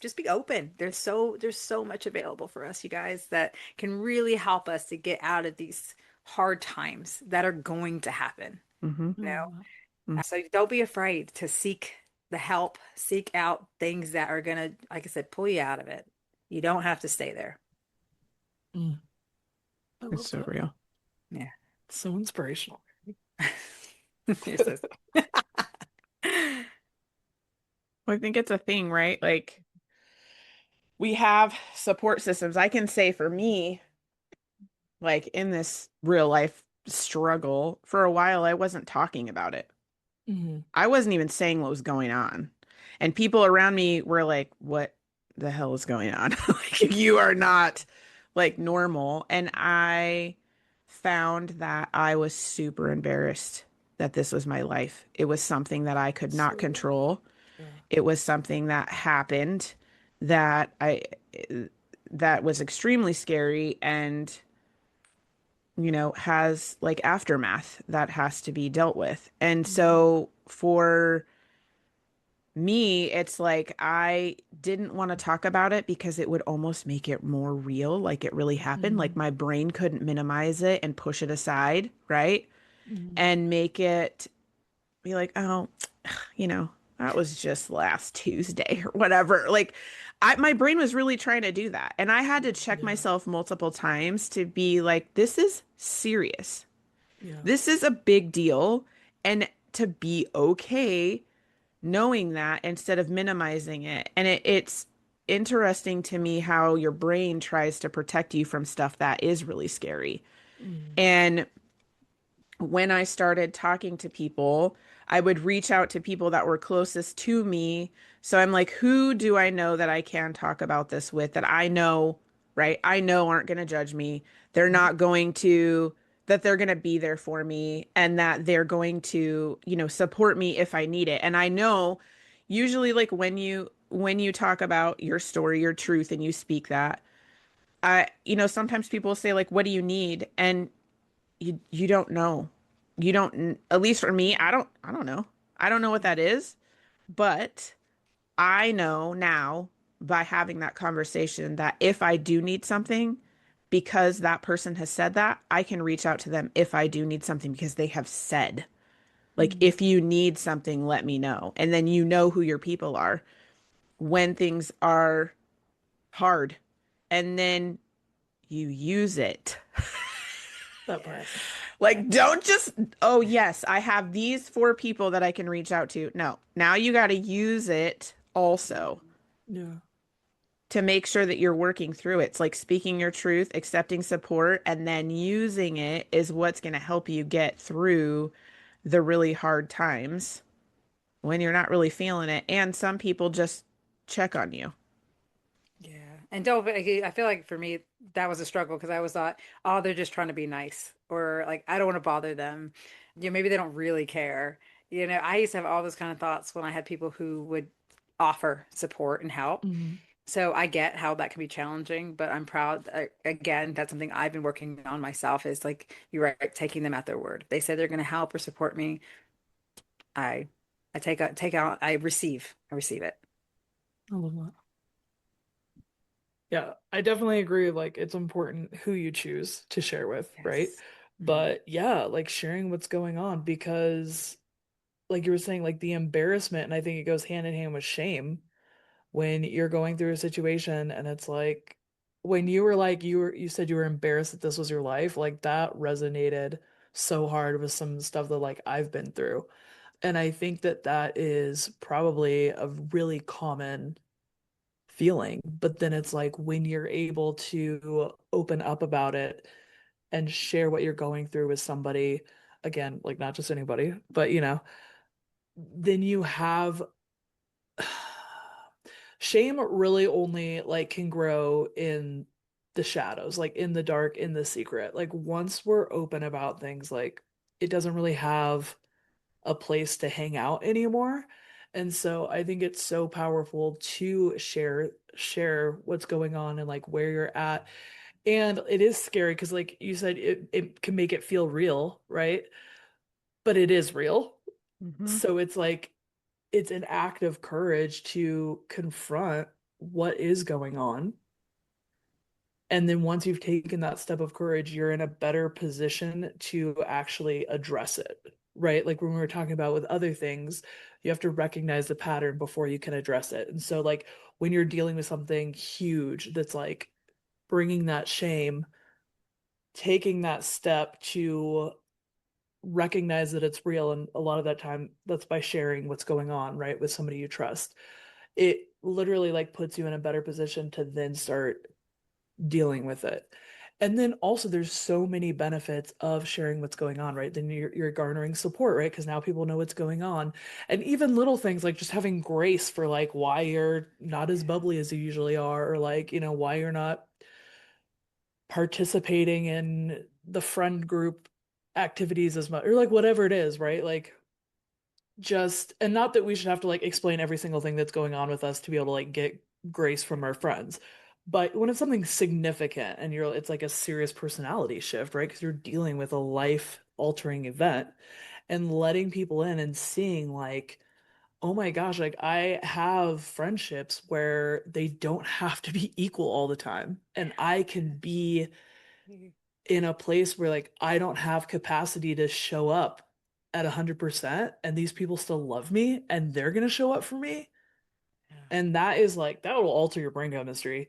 just be open. There's so much available for us, you guys, that can really help us to get out of these hard times that are going to happen, Hmm. you know? Mm. So don't be afraid to seek the help, seek out things that are gonna, like I said, pull you out of it. You don't have to stay there. Mm. I It's love so that. real. Yeah. So inspirational. You're so Well, I think it's a thing, right? Like we have support systems. I can say for me, like in this real life struggle, for a while, I wasn't talking about it. Hmm. I wasn't even saying what was going on. And people around me were like, what the hell is going on? Like, you are not like normal. And I found that I was super embarrassed that this was my life. It was something that I could not So, control. yeah. It was something that happened that I that was extremely scary and has like aftermath that has to be dealt with. And Hmm. so for me, it's like I didn't want to talk about it because it would almost make it more real, like it really happened. Like Hmm. my brain couldn't minimize it and push it aside, right? Hmm. And make it be like, oh, you know, that was just last Tuesday or whatever. Like my brain was really trying to do that. And I had to check Yeah. myself multiple times to be like, this is serious. Yeah. This is a big deal. And to be okay knowing that instead of minimizing it. And it's interesting to me how your brain tries to protect you from stuff that is really scary. Mm. And when I started talking to people, I would reach out to people that were closest to me. So I'm like, who do I know that I can talk about this with that I know, right? I know aren't going to judge me. They're Yep. not going to, that they're going to be there for me and that they're going to, support me if I need it. And I know usually like when you talk about your story, your truth, and you speak that, sometimes people say like, what do you need? And you don't know. You don't, at least for me, I don't know. I don't know what that is, but I know now by having that conversation that if I do need something, because that person has said that, I can reach out to them if I do need something because they have said, like, Mm. if you need something, let me know. And then you know who your people are when things are hard. And then you use it. That part. Yes. Like, don't just, oh, yes, I have these 4 people that I can reach out to. No, now you got to use it also Yeah. to make sure that you're working through it. It's like speaking your truth, accepting support, and then using it is what's going to help you get through the really hard times when you're not really feeling it. And some people just check on you. Yeah. And don't, I feel like for me, that was a struggle because I always thought, oh, they're just trying to be nice, or like, I don't want to bother them. Maybe they don't really care. I used to have all those kind of thoughts when I had people who would offer support and help. Mhm. So I get how that can be challenging, but I'm proud. Again, that's something I've been working on myself is like, you're right, taking them at their word. They say they're going to help or support me. I, I take out, I receive it. I love that. Yeah, I definitely agree. Like, it's important who you choose to share with, right? Yes. Mhm. But yeah, like sharing what's going on because, like you were saying, like the embarrassment, and I think it goes hand in hand with shame when you're going through a situation and it's like when you were like you said you were embarrassed that this was your life, like that resonated so hard with some stuff that like I've been through. And I think that that is probably a really common feeling. But then it's like when you're able to open up about it and share what you're going through with somebody, again, like not just anybody, but then you have shame really only like can grow in the shadows, like in the dark, in the secret. Like once we're open about things, like it doesn't really have a place to hang out anymore. And so I think it's so powerful to share what's going on and like where you're at. And it is scary because like you said, it can make it feel real, right? But it is real. Mhm. So it's like it's an act of courage to confront what is going on. And then once you've taken that step of courage, you're in a better position to actually address it, right? Like when we were talking about with other things, you have to recognize the pattern before you can address it. And so, like, when you're dealing with something huge that's like bringing that shame, taking that step to recognize that it's real, and a lot of that time that's by sharing what's going on, right, with somebody you trust. It literally like puts you in a better position to then start dealing with it. And then also there's so many benefits of sharing what's going on, right? Then you're garnering support, right? Because now people know what's going on. And even little things like just having grace for like why you're not as bubbly as you usually are, or like, why you're not participating in the friend group activities as much, or like whatever it is, right? Like just, and not that we should have to like explain every single thing that's going on with us to be able to like get grace from our friends. But when it's something significant and it's like a serious personality shift, right? Because you're dealing with a life altering event, and letting people in and seeing like, oh my gosh, like I have friendships where they don't have to be equal all the time. And I can be in a place where like I don't have capacity to show up at 100%, and these people still love me and they're going to show up for me. Yeah. And that is like that will alter your brain chemistry.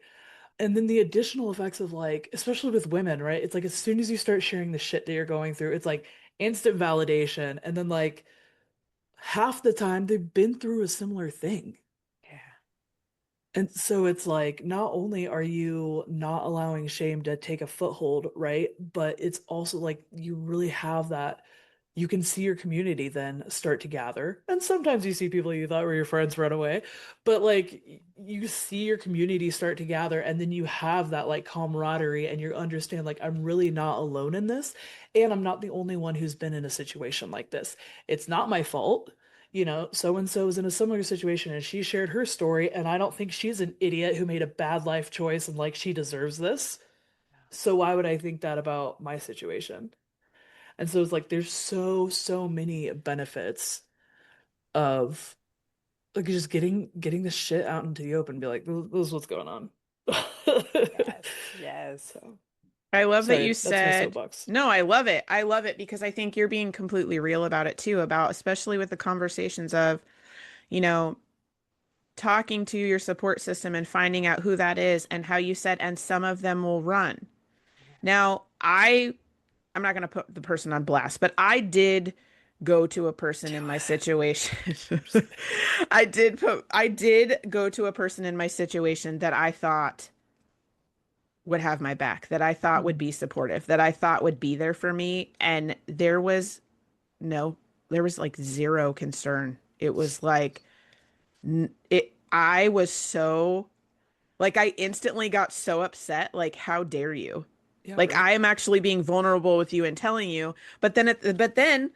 And then the additional effects of like, especially with women, right? It's like as soon as you start sharing the shit that you're going through, it's like instant validation. And then like half the time they've been through a similar thing. Yeah. And so it's like, not only are you not allowing shame to take a foothold, right? But it's also like you really have that. You can see your community then start to gather. And sometimes you see people you thought were your friends run away, but like you see your community start to gather, and then you have that like camaraderie, and you understand like I'm really not alone in this. And I'm not the only one who's been in a situation like this. It's not my fault. So and so is in a similar situation and she shared her story, and I don't think she's an idiot who made a bad life choice and like she deserves this. So why would I think that about my situation? And so it's like there's so many benefits of like just getting the shit out into the open and be like, this is what's going on. Yes. Yes. So I love that you sorry, that's my said, soapbox. no, I love it. I love it because I think you're being completely real about it too, about especially with the conversations of, you know, talking to your support system and finding out who that is and how you said, and some of them will run. Now, I'm not going to put the person on blast, but I did go to a person in my situation. I did go to a person in my situation that I thought would have my back, that I thought would Mhm. be supportive, that I thought would be there for me. And no, there was like zero concern. It was like, I was so, like, I instantly got so upset. Like, how dare you? Yeah, Like, right. I am actually being vulnerable with you and telling you. But then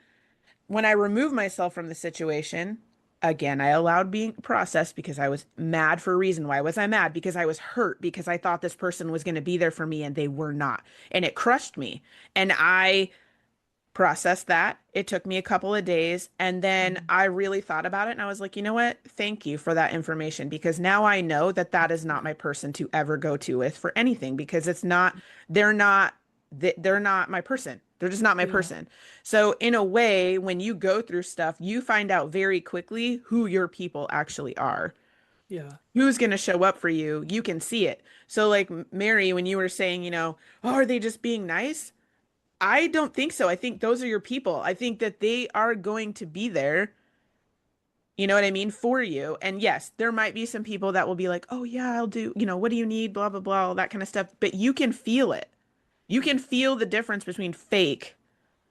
when I removed myself from the situation, again, I allowed being processed because I was mad for a reason. Why was I mad? Because I was hurt because I thought this person was going to be there for me and they were not. And it crushed me. And I processed that. It took me a couple of days. And then Mhm. I really thought about it and I was like, you know what? Thank you for that information because now I know that that is not Yeah. my person to ever go to with for anything because they're not, they're not my person. They're just not my Yeah. person. So in a way, when you go through stuff, you find out very quickly who your people actually are. Yeah. Who's going to show up for you? You can see it. So like Mary, when you were saying, oh, are they just being nice? I don't think so. I think those are your people. I think that they are going to be there, you know what I mean, for you. And yes, there might be some people that will be like, oh, yeah, I'll do, what do you need? Blah, blah, blah, all that kind of stuff. But you can feel it. You can feel the difference between fake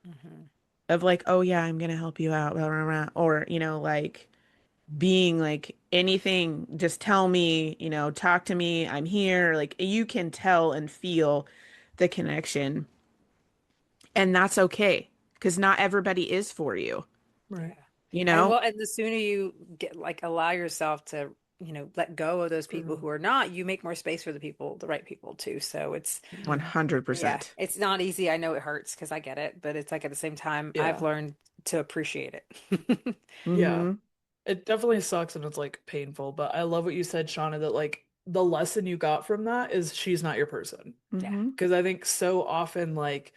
Mm-hmm. of like, oh, yeah, I'm going to help you out, blah, blah, blah, or, like being like anything, just tell me, talk to me, I'm here. Like you can tell and feel the connection. And that's okay because not everybody is for you, Right. Yeah. you And know? well, and the sooner you get like allow yourself to, let go of those people True. who are not, you make more space for the people, the right people too. So Mhm. yeah, 100%. it's not easy. I know it hurts because I get it, but it's like at the same time, I've Yeah. learned to appreciate it. Yeah. Mm-hmm. It definitely sucks and it's like painful, but I love what you said, Shauna, that like the lesson you got from that is she's not your person. Yeah. Mm-hmm. Because I think so often, like,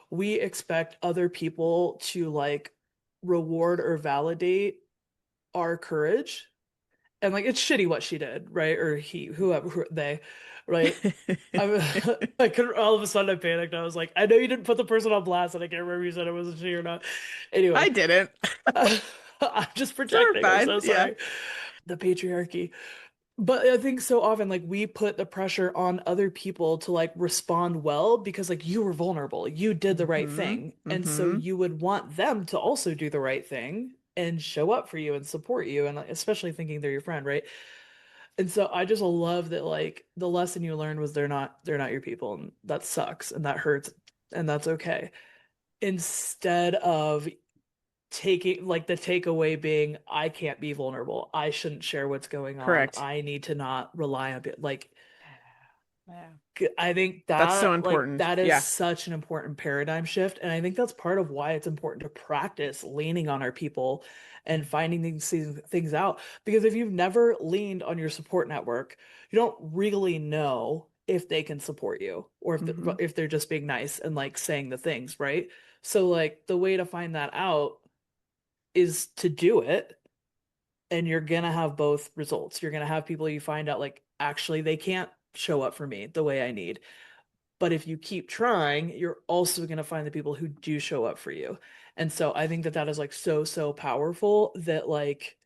we expect other people to like reward or validate our courage. And like, it's shitty what she did, right? Or he, they, right? I I could all of a sudden I panicked. I was like, I know you didn't put the person on blast, and I can't remember if you said it was a she or not. Anyway, I didn't. I'm just You're projecting. I'm fine. so Yeah. sorry. The patriarchy. But I think so often, like, we put the pressure on other people to like respond well because like you were vulnerable, you did the right Mm-hmm. thing. And so Mm-hmm. you would want them to also do the right thing and show up for you and support you. And like, especially thinking they're your friend, right? And so I just love that like the lesson you learned was they're not your people, and that sucks and that hurts and that's okay. Instead of taking like the takeaway being I can't be vulnerable. I shouldn't share what's going on. Correct. I need to not rely on it. Like Yeah. I think That's so that like important. that is Yeah. such an important paradigm shift. And I think that's part of why it's important to practice leaning on our people and finding things out. Because if you've never leaned on your support network, you don't really know if they can support you or Mm-hmm. if they're just being nice and like saying the things, right? So like the way to find that out is to do it, and you're gonna have both results. You're gonna have people you find out like actually they can't show up for me the way I need. But if you keep trying, you're also gonna find the people who do show up for you. And so I think that that is like so, so powerful that like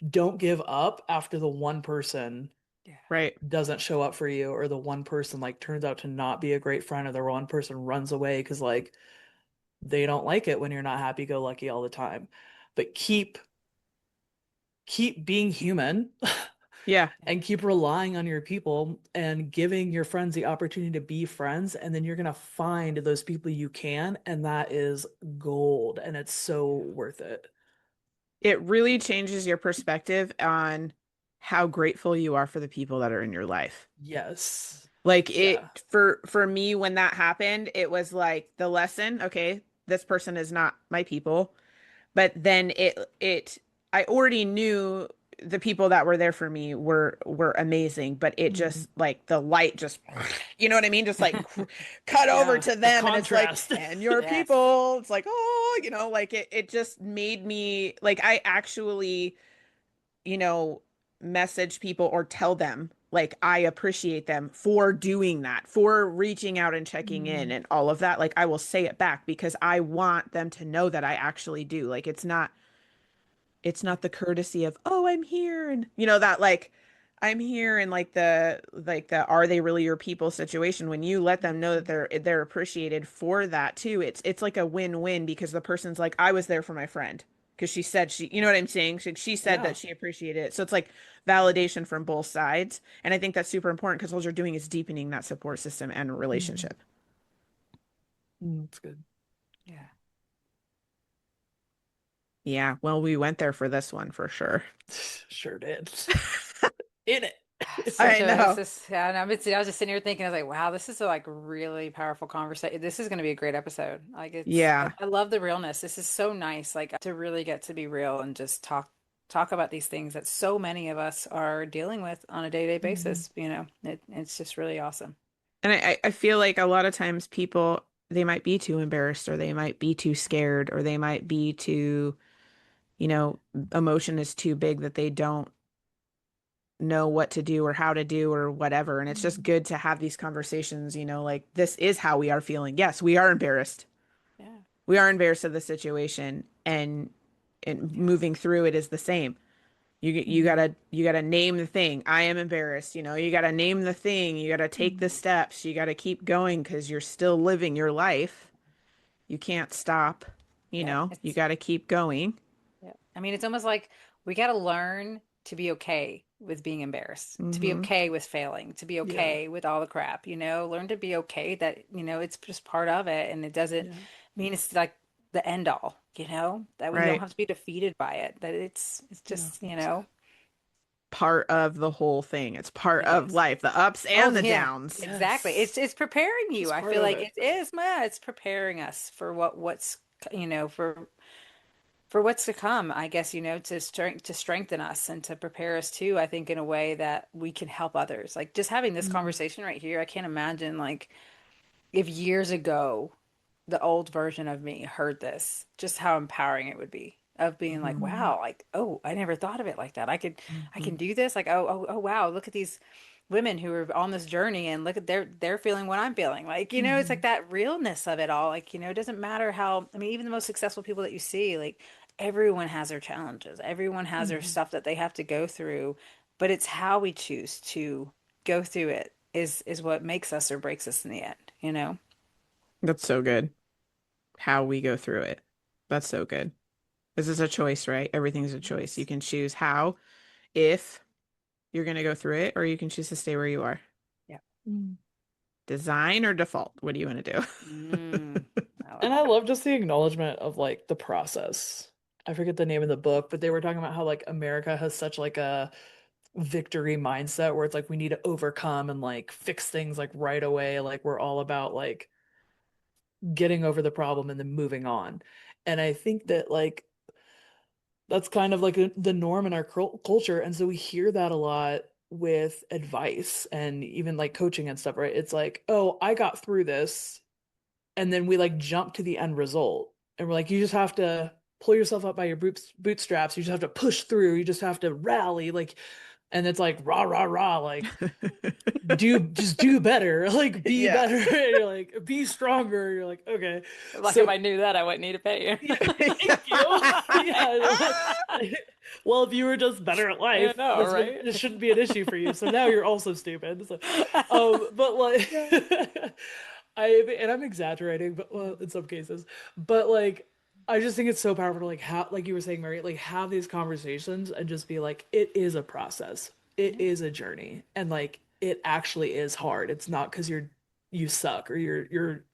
don't give up after the one person Yeah. Right. doesn't show up for you, or the one person like turns out to not be a great friend, or the one person runs away because like they don't like it when you're not happy go lucky all the time. But keep being human Yeah. and keep relying on your people and giving your friends the opportunity to be friends, and then you're going to find those people you can, and that is gold, and it's so worth it. It really changes your perspective on how grateful you are for the people that are in your life. Yes. Like Yeah. for me when that happened, it was like the lesson, okay, this person is not my people. But then I already knew the people that were there for me were amazing, but it Mhm. just like the light just you know what I mean, just like cut over Yeah. to The them and it's like contrast. and your Yes. people, it's like oh, like it just made me like I actually, you know, message people or tell them like I appreciate them for doing that, for reaching out and checking in and all of that. Like I will say it back because I want them to know that I actually do. Like it's not the courtesy of, oh, I'm here, and that like I'm here, and like the are they really your people situation. When you let them know that they're appreciated for that too, it's like a win-win, because the person's like, I was there for my friend because she said she, you know what I'm saying, she said Yeah. that she appreciated it. So it's like validation from both sides, and I think that's super important, because all you're doing is deepening that support system and relationship. That's good. Yeah. Yeah, well, we went there for this one for sure. Sure did. In it. I This know. is, yeah, and I was just sitting here thinking, I was like, wow, this is a like really powerful conversation. This is going to be a great episode. Like Yeah. I love the realness. This is so nice, like to really get to be real and just talk about these things that so many of us are dealing with on a day-to-day basis. It's just really awesome. And I feel like a lot of times people, they might be too embarrassed, or they might be too scared, or they might be too, you know, emotion is too big that they don't know what to do or how to do or whatever. And it's just good to have these conversations, like this is how we are feeling. Yes, we are embarrassed. Yeah. We are embarrassed of the situation, and moving through it is the same. You gotta name the thing. I am embarrassed. You gotta name the thing. You gotta take the steps. You gotta keep going, because you're still living your life. You can't stop. Yeah. You gotta keep going. Yeah. I mean, it's almost like we got to learn to be okay with being embarrassed, to be Hmm. okay with failing, to be Yeah. okay with all the crap, learn to be okay that, it's just part of it. And it doesn't Yeah. mean it's like the end all, that we don't Right. have to be defeated by it, that it's Yeah. just, Part of the whole thing. It's part it of is. life, the ups Oh, and the yeah, downs. exactly. It's Yes. it's preparing you. Just I part feel of like it. it is, yeah, it's preparing us for what's, for what's to come, I guess, to strengthen us and to prepare us too, I think in a way that we can help others. Like just having this Mm. conversation right here, I can't imagine like if years ago the old version of me heard this, just how empowering it would be of being like, Hmm. wow, like, oh, I never thought of it like that. I can Mhm. do this. Like, oh, wow, look at these women who are on this journey and look at they're feeling what I'm feeling. Like, it's like Mhm. that realness of it all. Like, it doesn't matter how, I mean, even the most successful people that you see, like everyone has their challenges. Everyone has their Mhm. stuff that they have to go through, but it's how we choose to go through it is what makes us or breaks us in the end. That's so good. How we go through it. That's so good. This is a choice, right? Everything's a choice. You Yes. can choose how, if you're going to go through it, or you can choose to stay where you are. Yeah. Mm. Design or default? What do you want to Mm, do? I And love I that. love just the acknowledgement of like the process. I forget the name of the book, but they were talking about how like America has such like a victory mindset where it's like we need to overcome and like fix things like right away. Like we're all about like getting over the problem and then moving on. And I think that like that's kind of like the norm in our culture. And so we hear that a lot with advice and even like coaching and stuff, right? It's like, oh, I got through this. And then we like jump to the end result. And we're like, you just have to pull yourself up by your bootstraps. You just have to push through. You just have to rally. Like, and it's like, rah, rah, rah. Like, just do better, like be Yeah. better. You're like be stronger. You're like okay, Like if so I knew that, I wouldn't need to pay you. yeah, thank you. Yeah, well, if you were just better at I life, know, right? this shouldn't be an issue for you. So now you're also stupid. So, but like Yeah. I'm exaggerating, but well, in some cases, but like I just think it's so powerful to like have, like you were saying, Mary, like have these conversations and just be like, it is a process, it Yeah. is a journey, and like it actually is hard. It's not because you suck or you're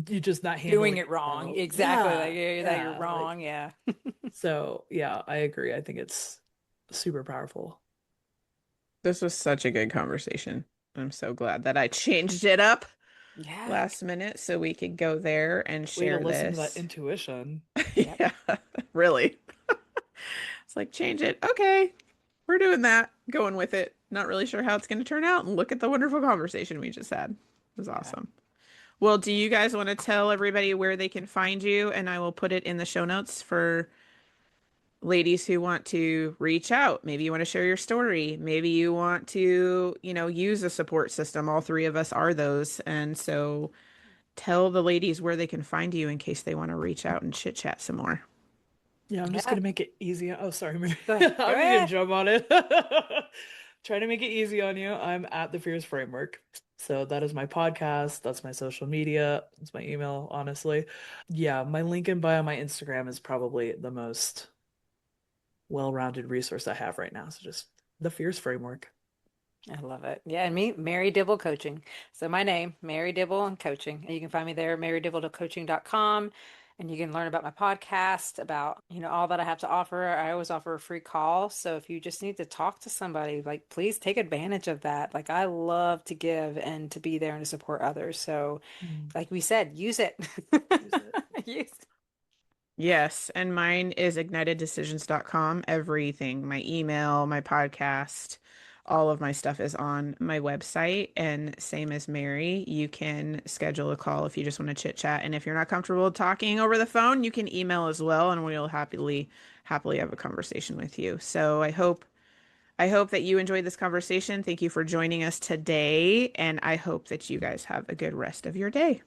just not Doing handling it it wrong. well. Exactly. Like Yeah, that you're yeah, like wrong. Yeah. so yeah, I agree. I think it's super powerful. This was such a good conversation. I'm so glad that I changed it up Yeah. last minute so we could go there and Way to share listen to that this. intuition. Yep. Yeah, really. It's like, change it. Okay, we're doing that. Going with it. Not really sure how it's going to turn out. And look at the wonderful conversation we just had. It was Yeah. awesome. Well, do you guys want to tell everybody where they can find you? And I will put it in the show notes for ladies who want to reach out. Maybe you want to share your story. Maybe you want to, use a support system. All three of us are those. And so tell the ladies where they can find you in case they want to reach out and chit chat some more. Yeah, I'm just Yeah. gonna make it easy. Oh, sorry, Mary. Go ahead. Go I'm just gonna ahead. jump on it. Trying to make it easy on you. I'm at the Fierce Framework. So that is my podcast. That's my social media. That's my email, honestly. Yeah, my link in bio, my Instagram is probably the most well-rounded resource I have right now. So just the Fierce Framework. I love it. Yeah, and me, Mary Dibble Coaching. So my name, Mary Dibble and Coaching. And you can find me there, marydibble.coaching.com. And you can learn about my podcast, about, all that I have to offer. I always offer a free call. So if you just need to talk to somebody, like, please take advantage of that. Like, I love to give and to be there and to support others. So like we said, use it. Use it. Use Yes, and mine is igniteddecisions.com. Everything, my email, my podcast, all of my stuff is on my website. And same as Mary, you can schedule a call if you just want to chit chat. And if you're not comfortable talking over the phone, you can email as well, and we'll happily have a conversation with you. So I hope that you enjoyed this conversation. Thank you for joining us today, and I hope that you guys have a good rest of your day.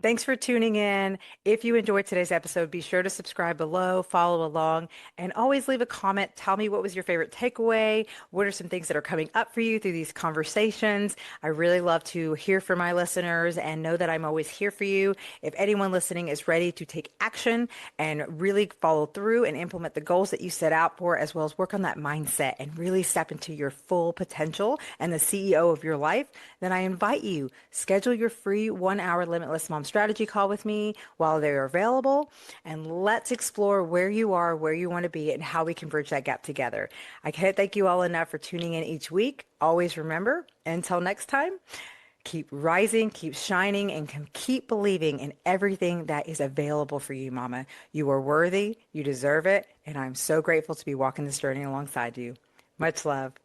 Thanks for tuning in. If you enjoyed today's episode, be sure to subscribe below, follow along, and always leave a comment. Tell me what was your favorite takeaway. What are some things that are coming up for you through these conversations? I really love to hear from my listeners and know that I'm always here for you. If anyone listening is ready to take action and really follow through and implement the goals that you set out for, as well as work on that mindset and really step into your full potential and the CEO of your life, then I invite you, schedule your free 1-hour Limitless Mom strategy call with me while they're available, and let's explore where you are, where you want to be, and how we can bridge that gap together. I can't thank you all enough for tuning in each week. Always remember, until next time, keep rising, keep shining, and keep believing in everything that is available for you, Mama. You are worthy, you deserve it, and I'm so grateful to be walking this journey alongside you. Much love.